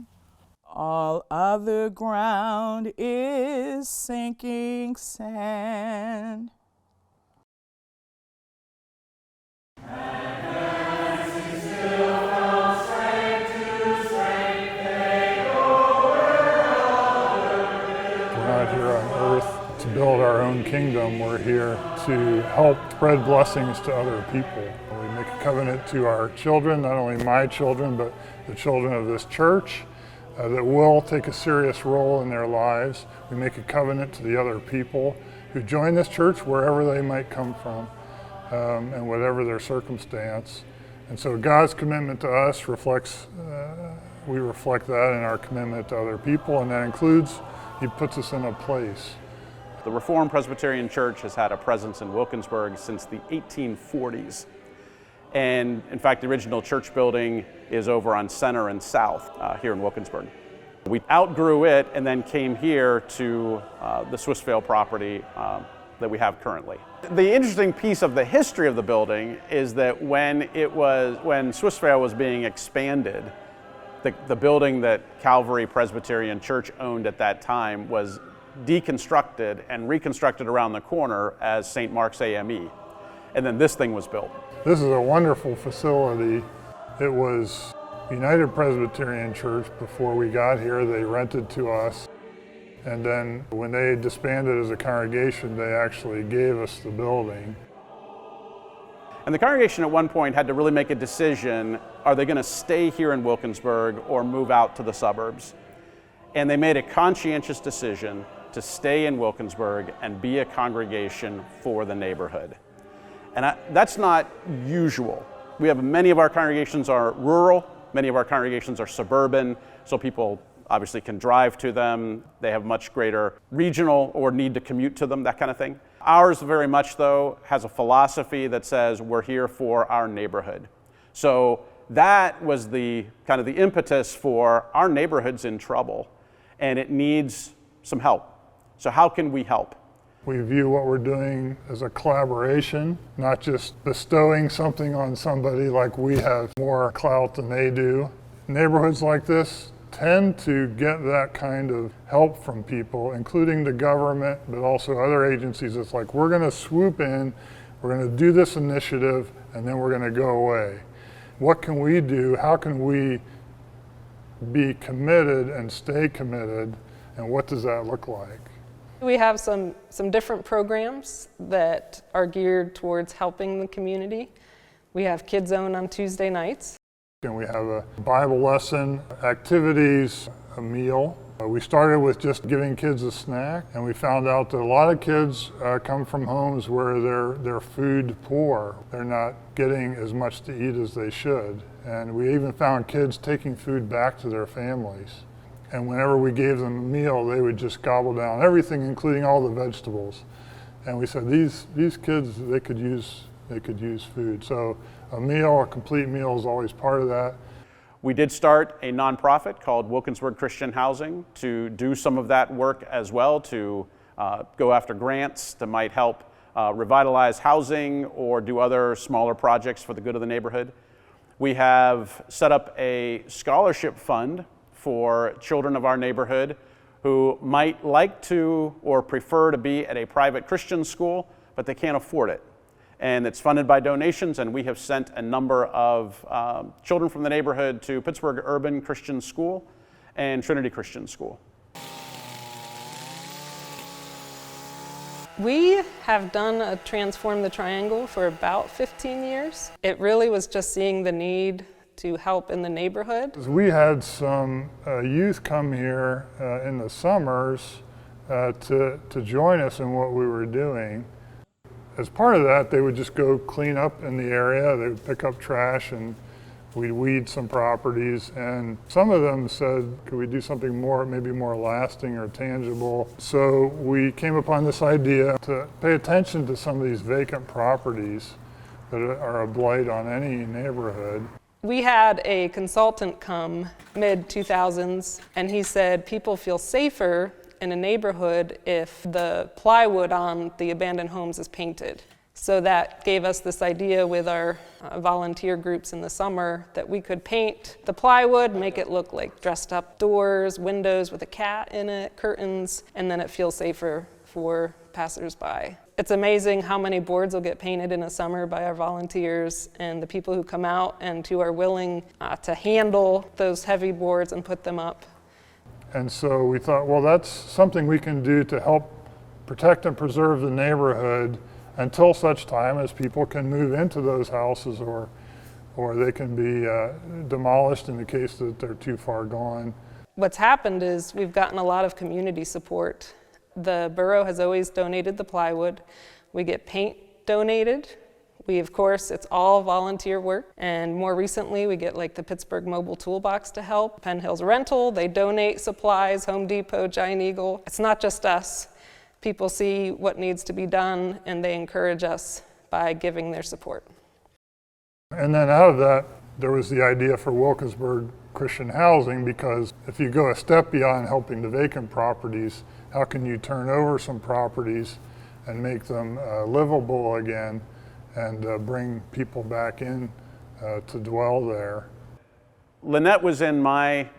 All other ground is sinking sand. We're not here on earth to build our own kingdom. We're here to help spread blessings to other people. We make a covenant to our children, not only my children, but the children of this church, that will take a serious role in their lives. We make a covenant to the other people who join this church, wherever they might come from, and whatever their circumstance. And so God's commitment to us reflects, we reflect that in our commitment to other people, and that includes, He puts us in a place. The Reformed Presbyterian Church has had a presence in Wilkinsburg since the 1840s. And in fact, the original church building is over on Center and South here in Wilkinsburg. We outgrew it and then came here to the Swissvale property that we have currently. The interesting piece of the history of the building is that when Swissvale was being expanded, the building that Calvary Presbyterian Church owned at that time was deconstructed and reconstructed around the corner as St. Mark's AME. And then this thing was built. This is a wonderful facility. It was United Presbyterian Church before we got here. They rented to us. And then when they disbanded as a congregation, they actually gave us the building. And the congregation at one point had to really make a decision, are they going to stay here in Wilkinsburg or move out to the suburbs? And they made a conscientious decision to stay in Wilkinsburg and be a congregation for the neighborhood. And that's not usual. We have many of our congregations are rural, many of our congregations are suburban, so people obviously can drive to them. They have much greater regional or need to commute to them, that kind of thing. Ours very much, though, has a philosophy that says we're here for our neighborhood. So that was the kind of the impetus for our neighborhood's in trouble, and it needs some help. So how can we help? We view what we're doing as a collaboration, not just bestowing something on somebody like we have more clout than they do. Neighborhoods like this tend to get that kind of help from people, including the government, but also other agencies. It's like, we're going to swoop in, we're going to do this initiative, and then we're going to go away. What can we do? How can we be committed and stay committed? And what does that look like? We have some different programs that are geared towards helping the community. We have Kids Zone on Tuesday nights. And we have a Bible lesson, activities, a meal. We started with just giving kids a snack, and we found out that a lot of kids come from homes where they're food poor. They're not getting as much to eat as they should. And we even found kids taking food back to their families. And whenever we gave them a meal, they would just gobble down everything, including all the vegetables. And we said, these kids, they could use food. So a meal, a complete meal is always part of that. We did start a nonprofit called Wilkinsburg Christian Housing to do some of that work as well, to go after grants that might help revitalize housing or do other smaller projects for the good of the neighborhood. We have set up a scholarship fund for children of our neighborhood who might like to or prefer to be at a private Christian school, but they can't afford it. And it's funded by donations, and we have sent a number of children from the neighborhood to Pittsburgh Urban Christian School and Trinity Christian School. We have done a Transform the Triangle for about 15 years. It really was just seeing the need to help in the neighborhood. We had some youth come here in the summers to join us in what we were doing. As part of that, they would just go clean up in the area. They would pick up trash and we'd weed some properties. And some of them said, could we do something more, maybe more lasting or tangible? So we came upon this idea to pay attention to some of these vacant properties that are a blight on any neighborhood. We had a consultant come mid-2000s, and he said people feel safer in a neighborhood if the plywood on the abandoned homes is painted. So that gave us this idea with our volunteer groups in the summer that we could paint the plywood, make it look like dressed up doors, windows with a cat in it, curtains, and then it feels safer for passersby. It's amazing how many boards will get painted in a summer by our volunteers and the people who come out and who are willing to handle those heavy boards and put them up. And so we thought, well, that's something we can do to help protect and preserve the neighborhood until such time as people can move into those houses or they can be demolished in the case that they're too far gone. What's happened is we've gotten a lot of community support. The borough has always donated the plywood. We get paint donated. We, of course, it's all volunteer work. And more recently, we get like the Pittsburgh Mobile Toolbox to help. Penn Hills Rental, they donate supplies, Home Depot, Giant Eagle. It's not just us. People see what needs to be done and they encourage us by giving their support. And then out of that, there was the idea for Wilkinsburg Christian Housing, because if you go a step beyond helping the vacant properties, how can you turn over some properties and make them livable again and bring people back in to dwell there? Lynette was in my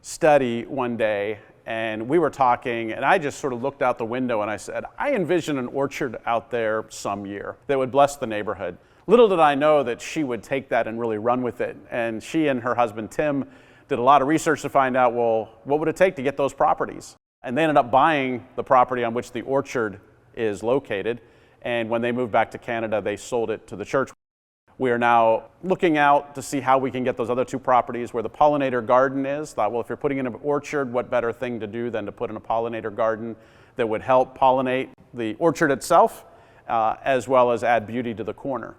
study one day and we were talking, and I just sort of looked out the window and I said, I envision an orchard out there some year that would bless the neighborhood. Little did I know that she would take that and really run with it. And she and her husband, Tim, did a lot of research to find out, well, what would it take to get those properties? And they ended up buying the property on which the orchard is located. And when they moved back to Canada, they sold it to the church. We are now looking out to see how we can get those other two properties where the pollinator garden is. Thought, well, if you're putting in an orchard, what better thing to do than to put in a pollinator garden that would help pollinate the orchard itself, as well as add beauty to the corner.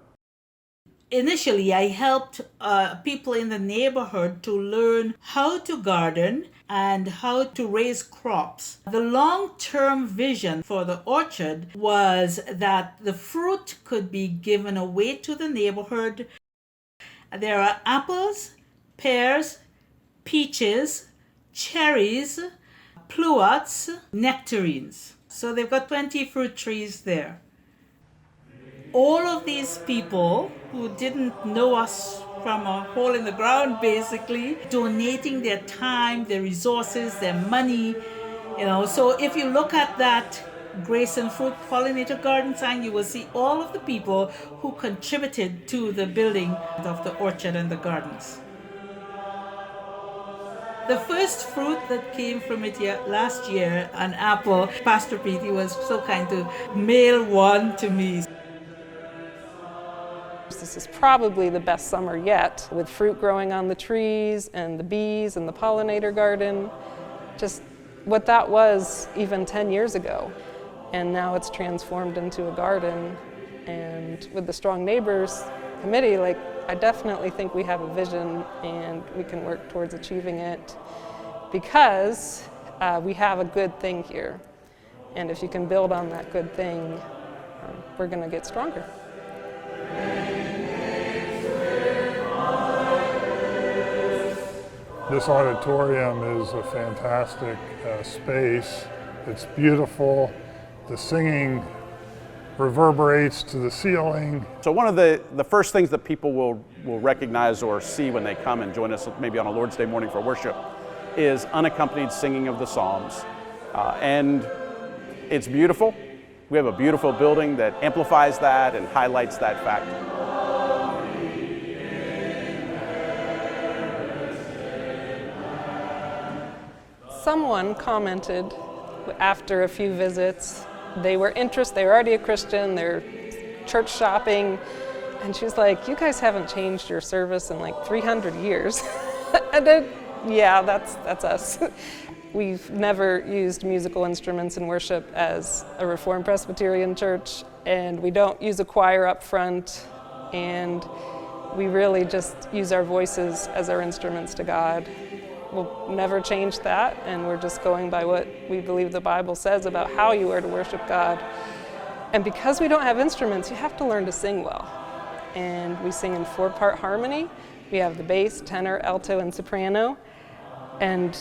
Initially, I helped people in the neighborhood to learn how to garden and how to raise crops. The long-term vision for the orchard was that the fruit could be given away to the neighborhood. There are apples, pears, peaches, cherries, pluots, nectarines. So they've got 20 fruit trees there. All of these people who didn't know us from a hole in the ground, basically, donating their time, their resources, their money, So if you look at that Grace and Fruit Pollinator Garden sign, you will see all of the people who contributed to the building of the orchard and the gardens. The first fruit that came from it last year, an apple, Pastor Pete was so kind to mail one to me. This is probably the best summer yet, with fruit growing on the trees and the bees and the pollinator garden. Just what that was even 10 years ago. And now it's transformed into a garden. And with the Strong Neighbors Committee, I definitely think we have a vision and we can work towards achieving it because we have a good thing here. And if you can build on that good thing, we're going to get stronger. This auditorium is a fantastic space. It's beautiful. The singing reverberates to the ceiling. So one of the first things that people will recognize or see when they come and join us maybe on a Lord's Day morning for worship is unaccompanied singing of the Psalms. And it's beautiful. We have a beautiful building that amplifies that and highlights that fact. Someone commented after a few visits, they were already a Christian, they're church shopping, and she was like, you guys haven't changed your service in like 300 years. And then, yeah, that's us. We've never used musical instruments in worship as a Reformed Presbyterian church, and we don't use a choir up front, and we really just use our voices as our instruments to God. We'll never change that, and we're just going by what we believe the Bible says about how you are to worship God. And because we don't have instruments, you have to learn to sing well. And we sing in 4-part harmony. We have the bass, tenor, alto, and soprano. And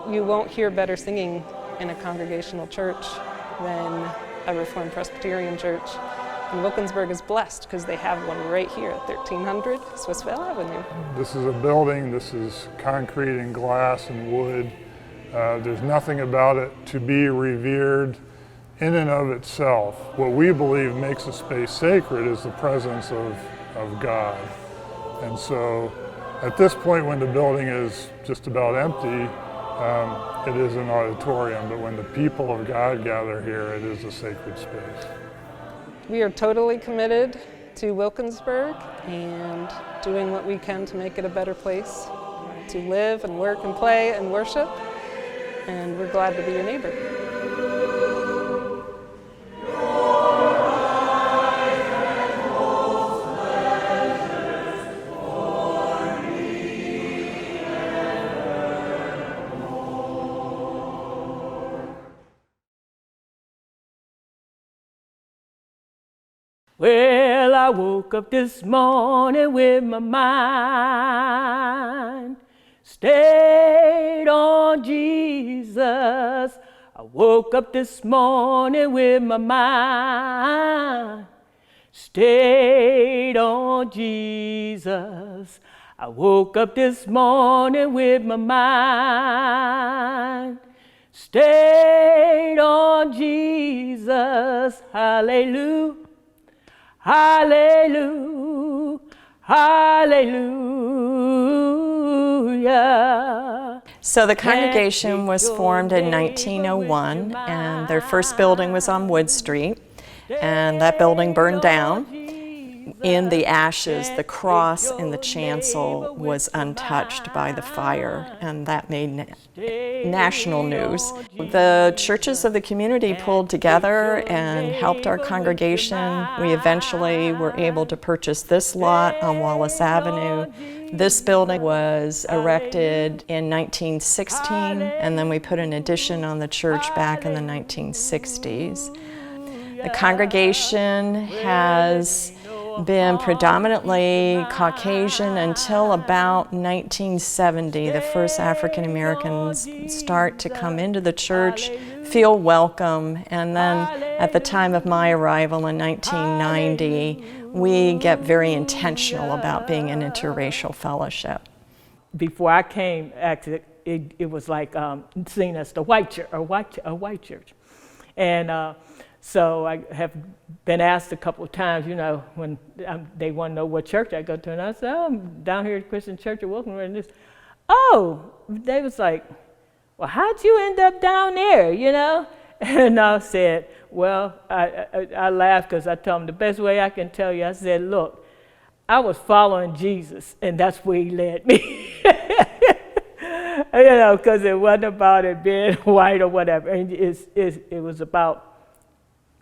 you won't hear better singing in a congregational church than a Reformed Presbyterian church. And Wilkinsburg is blessed because they have one right here at 1300 Swissvale Avenue. This is a building, this is concrete and glass and wood. There's nothing about it to be revered in and of itself. What we believe makes a space sacred is the presence of God. And so at this point when the building is just about empty, it is an auditorium, but when the people of God gather here, it is a sacred space. We are totally committed to Wilkinsburg and doing what we can to make it a better place to live and work and play and worship, and we're glad to be your neighbor. Well, I woke up this morning with my mind stayed on Jesus. I woke up this morning with my mind stayed on Jesus. I woke up this morning with my mind stayed on Jesus. Hallelujah. Hallelujah, hallelujah. So the congregation was formed in 1901, and their first building was on Wood Street, and that building burned down. In the ashes, the cross in the chancel was untouched by the fire, and that made national news. The churches of the community pulled together and helped our congregation. We eventually were able to purchase this lot on Wallace Avenue. This building was erected in 1916, and then we put an addition on the church back in the 1960s. The congregation has been predominantly Caucasian until about 1970. The first African Americans start to come into the church, feel welcome, and then at the time of my arrival in 1990, we get very intentional about being an interracial fellowship. Before I came, actually, it was like seen as the white church, a white church, and. So I have been asked a couple of times, you know, when they want to know what church I go to, and I said, oh, I'm down here at Christian Church of Wilkinsburg, and this, oh, they was like, well, how'd you end up down there, you know? And I said, well, I laughed because I told them the best way I can tell you, I said, look, I was following Jesus, and that's where he led me. You know, because it wasn't about it being white or whatever, and it was about,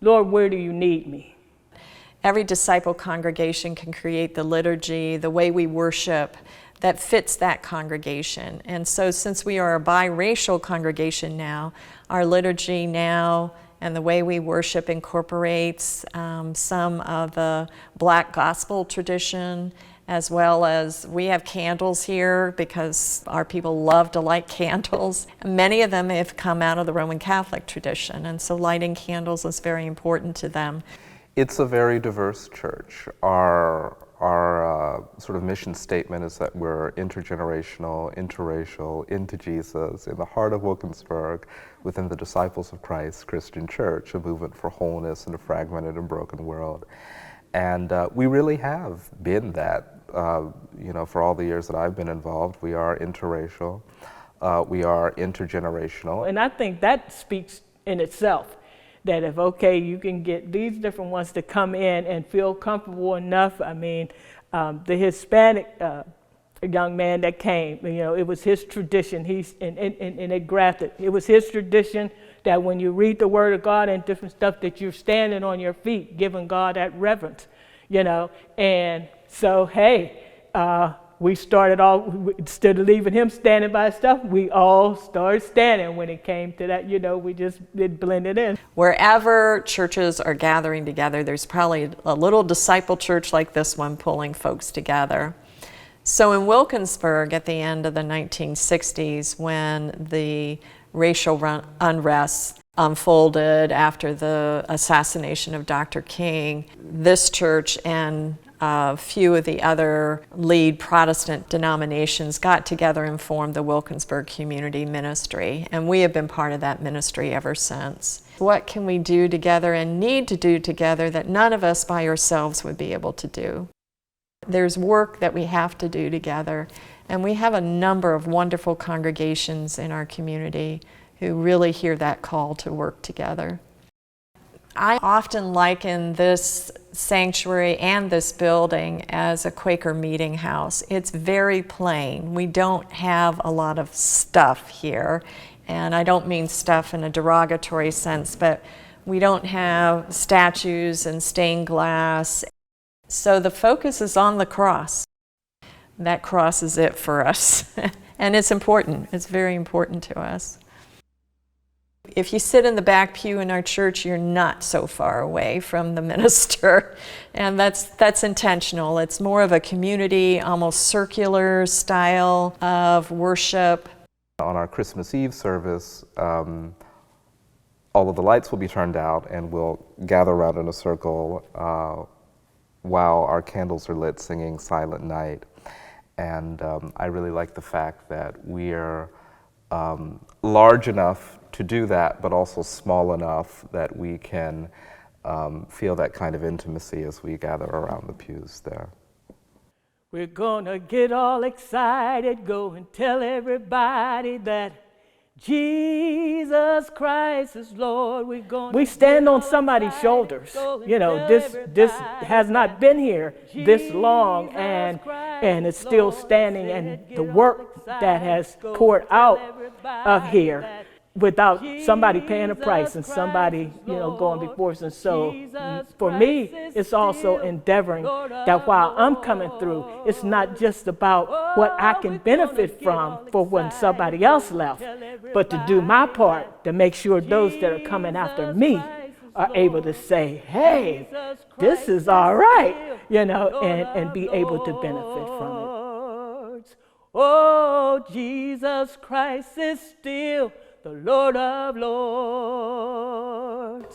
Lord, where do you need me? Every disciple congregation can create the liturgy, the way we worship, that fits that congregation. And so since we are a biracial congregation now, our liturgy now and the way we worship incorporates some of the Black gospel tradition as well as we have candles here because our people love to light candles. Many of them have come out of the Roman Catholic tradition, and so lighting candles is very important to them. It's a very diverse church. Our sort of mission statement is that we're intergenerational, interracial, into Jesus, in the heart of Wilkinsburg, within the Disciples of Christ Christian Church, a movement for wholeness in a fragmented and broken world. And we really have been that, for all the years that I've been involved. We are interracial, we are intergenerational. And I think that speaks in itself, that if, okay, you can get these different ones to come in and feel comfortable enough. I mean, the Hispanic young man that came, it was his tradition. And it grafted. It was his tradition that when you read the Word of God and different stuff, that you're standing on your feet, giving God that reverence, And so, hey, we started off, instead of leaving him standing by stuff, we all started standing. When it came to that, we just blended in. Wherever churches are gathering together, there's probably a little disciple church like this one pulling folks together. So in Wilkinsburg at the end of the 1960s, when the racial unrest unfolded after the assassination of Dr. King, this church and a few of the other lead Protestant denominations got together and formed the Wilkinsburg Community Ministry, and we have been part of that ministry ever since. What can we do together and need to do together that none of us by ourselves would be able to do? There's work that we have to do together, and we have a number of wonderful congregations in our community who really hear that call to work together. I often liken this sanctuary and this building as a Quaker meeting house. It's very plain. We don't have a lot of stuff here, and I don't mean stuff in a derogatory sense, but we don't have statues and stained glass. So the focus is on the cross. That cross is it for us, and it's important. It's very important to us. If you sit in the back pew in our church, you're not so far away from the minister, and that's intentional. It's more of a community, almost circular style of worship. On our Christmas Eve service, all of the lights will be turned out, and we'll gather around in a circle while our candles are lit, singing Silent Night. And I really like the fact that we are large enough to do that, but also small enough that we can feel that kind of intimacy as we gather around the pews there. We're gonna get all excited, go and tell everybody that Jesus Christ is Lord. We stand on somebody's shoulders. This has not been here this long, and it's still standing, and the work that has poured out of here without somebody paying a price and somebody going before us. And so for me, it's also endeavoring that while I'm coming through, it's not just about what I can benefit from for when somebody else left, but to do my part to make sure those that are coming after me are able to say, hey, this is all right, and be able to benefit from it. Oh, Jesus Christ is still the Lord of Lords.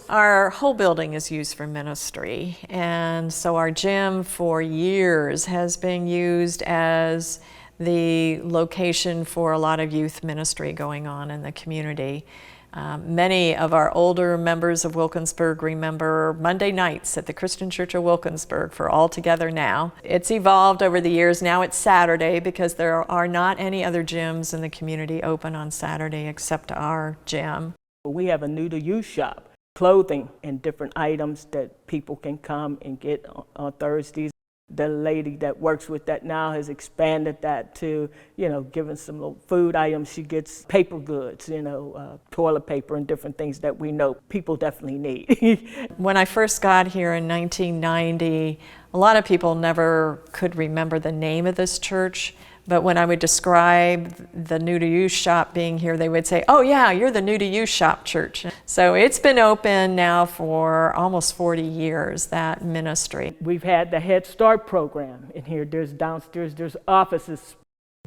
Our whole building is used for ministry, and so our gym for years has been used as the location for a lot of youth ministry going on in the community. Many of our older members of Wilkinsburg remember Monday nights at the Christian Church of Wilkinsburg for All Together Now. It's evolved over the years. Now it's Saturday because there are not any other gyms in the community open on Saturday except our gym. We have a new to use shop, clothing and different items that people can come and get on Thursdays. The lady that works with that now has expanded that to, giving some little food items. She gets paper goods, toilet paper and different things that we know people definitely need. When I first got here in 1990, a lot of people never could remember the name of this church, But when I would describe the New to You shop being here, they would say, oh yeah, you're the New to You shop church. So it's been open now for almost 40 years, that ministry. We've had the Head Start program in here. There's downstairs, there's offices.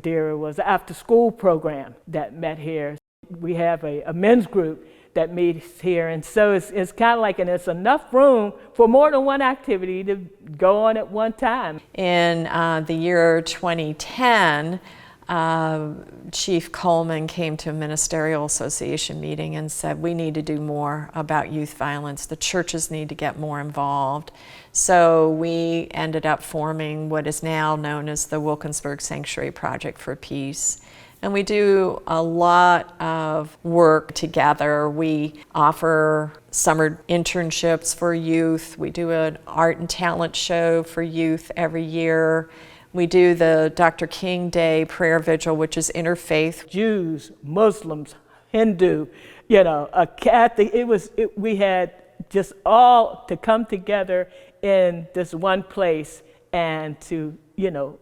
There was an after school program that met here. We have a men's group that meets here, and so it's kind of like, and it's enough room for more than one activity to go on at one time. In the year 2010, Chief Coleman came to a ministerial association meeting and said, we need to do more about youth violence. The churches need to get more involved. So we ended up forming what is now known as the Wilkinsburg Sanctuary Project for Peace. And we do a lot of work together. We offer summer internships for youth. We do an art and talent show for youth every year. We do the Dr. King Day prayer vigil, which is interfaith. Jews, Muslims, Hindu, you know, a Catholic. We had just all to come together in this one place and to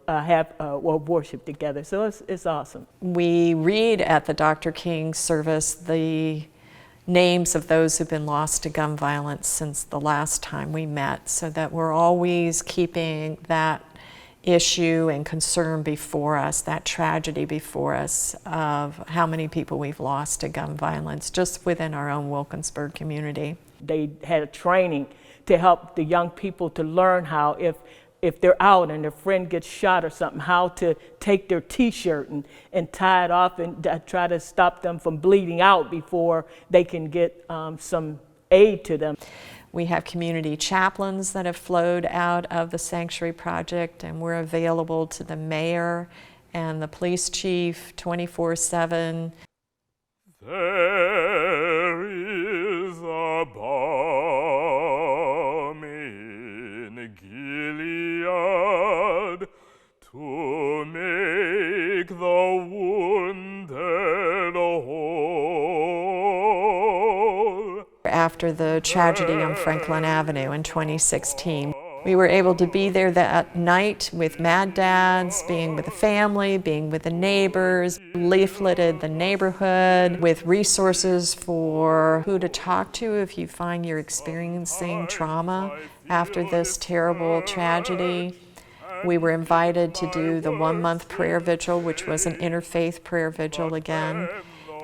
have worship together. So it's awesome. We read at the Dr. King service the names of those who've been lost to gun violence since the last time we met, so that we're always keeping that issue and concern before us, that tragedy before us of how many people we've lost to gun violence just within our own Wilkinsburg community. They had a training to help the young people to learn how, if they're out and their friend gets shot or something, how to take their t-shirt and tie it off and try to stop them from bleeding out before they can get some aid to them. We have community chaplains that have flowed out of the Sanctuary Project, and we're available to the mayor and the police chief 24/7. There is a balm in Gilead to make the wounded whole. After the tragedy on Franklin Avenue in 2016, we were able to be there that night with Mad Dads, being with the family, being with the neighbors, leafleted the neighborhood with resources for who to talk to if you find you're experiencing trauma after this terrible tragedy. We were invited to do the 1-month prayer vigil, which was an interfaith prayer vigil again.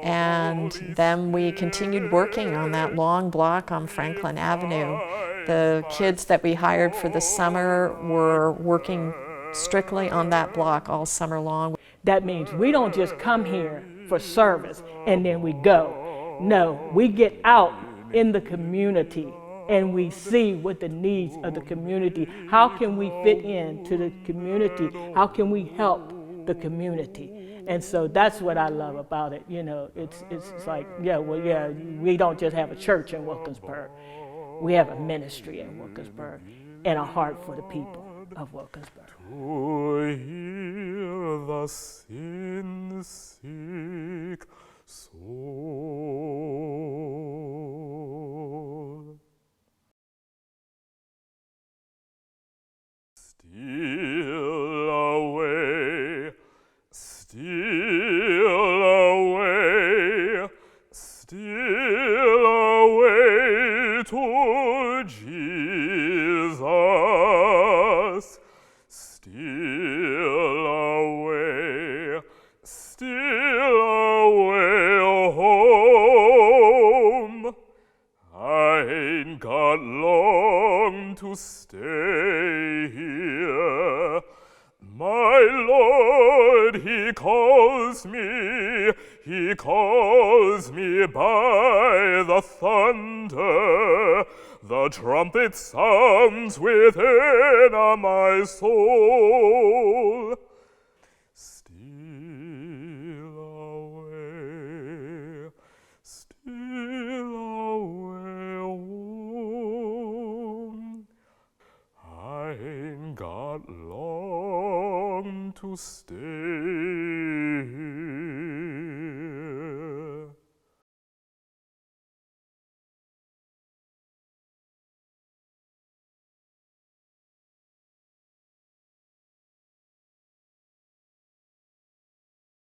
And then we continued working on that long block on Franklin Avenue. The kids that we hired for the summer were working strictly on that block all summer long. That means we don't just come here for service and then we go. No, we get out in the community and we see what the needs of the community. How can we fit into the community? How can we help the community? And so that's what I love about it. You know, it's like, we don't just have a church in Wilkinsburg. We have a ministry in Wilkinsburg and a heart for the people of Wilkinsburg. To heal the sin-sick soul. Steal away, steal away, steal away to Jesus. Steal away, steal away home. I ain't got long to stay here. My Lord, He calls me by the thunder. The trumpet sounds within my soul. Steal away, steal away home. I ain't got long to stay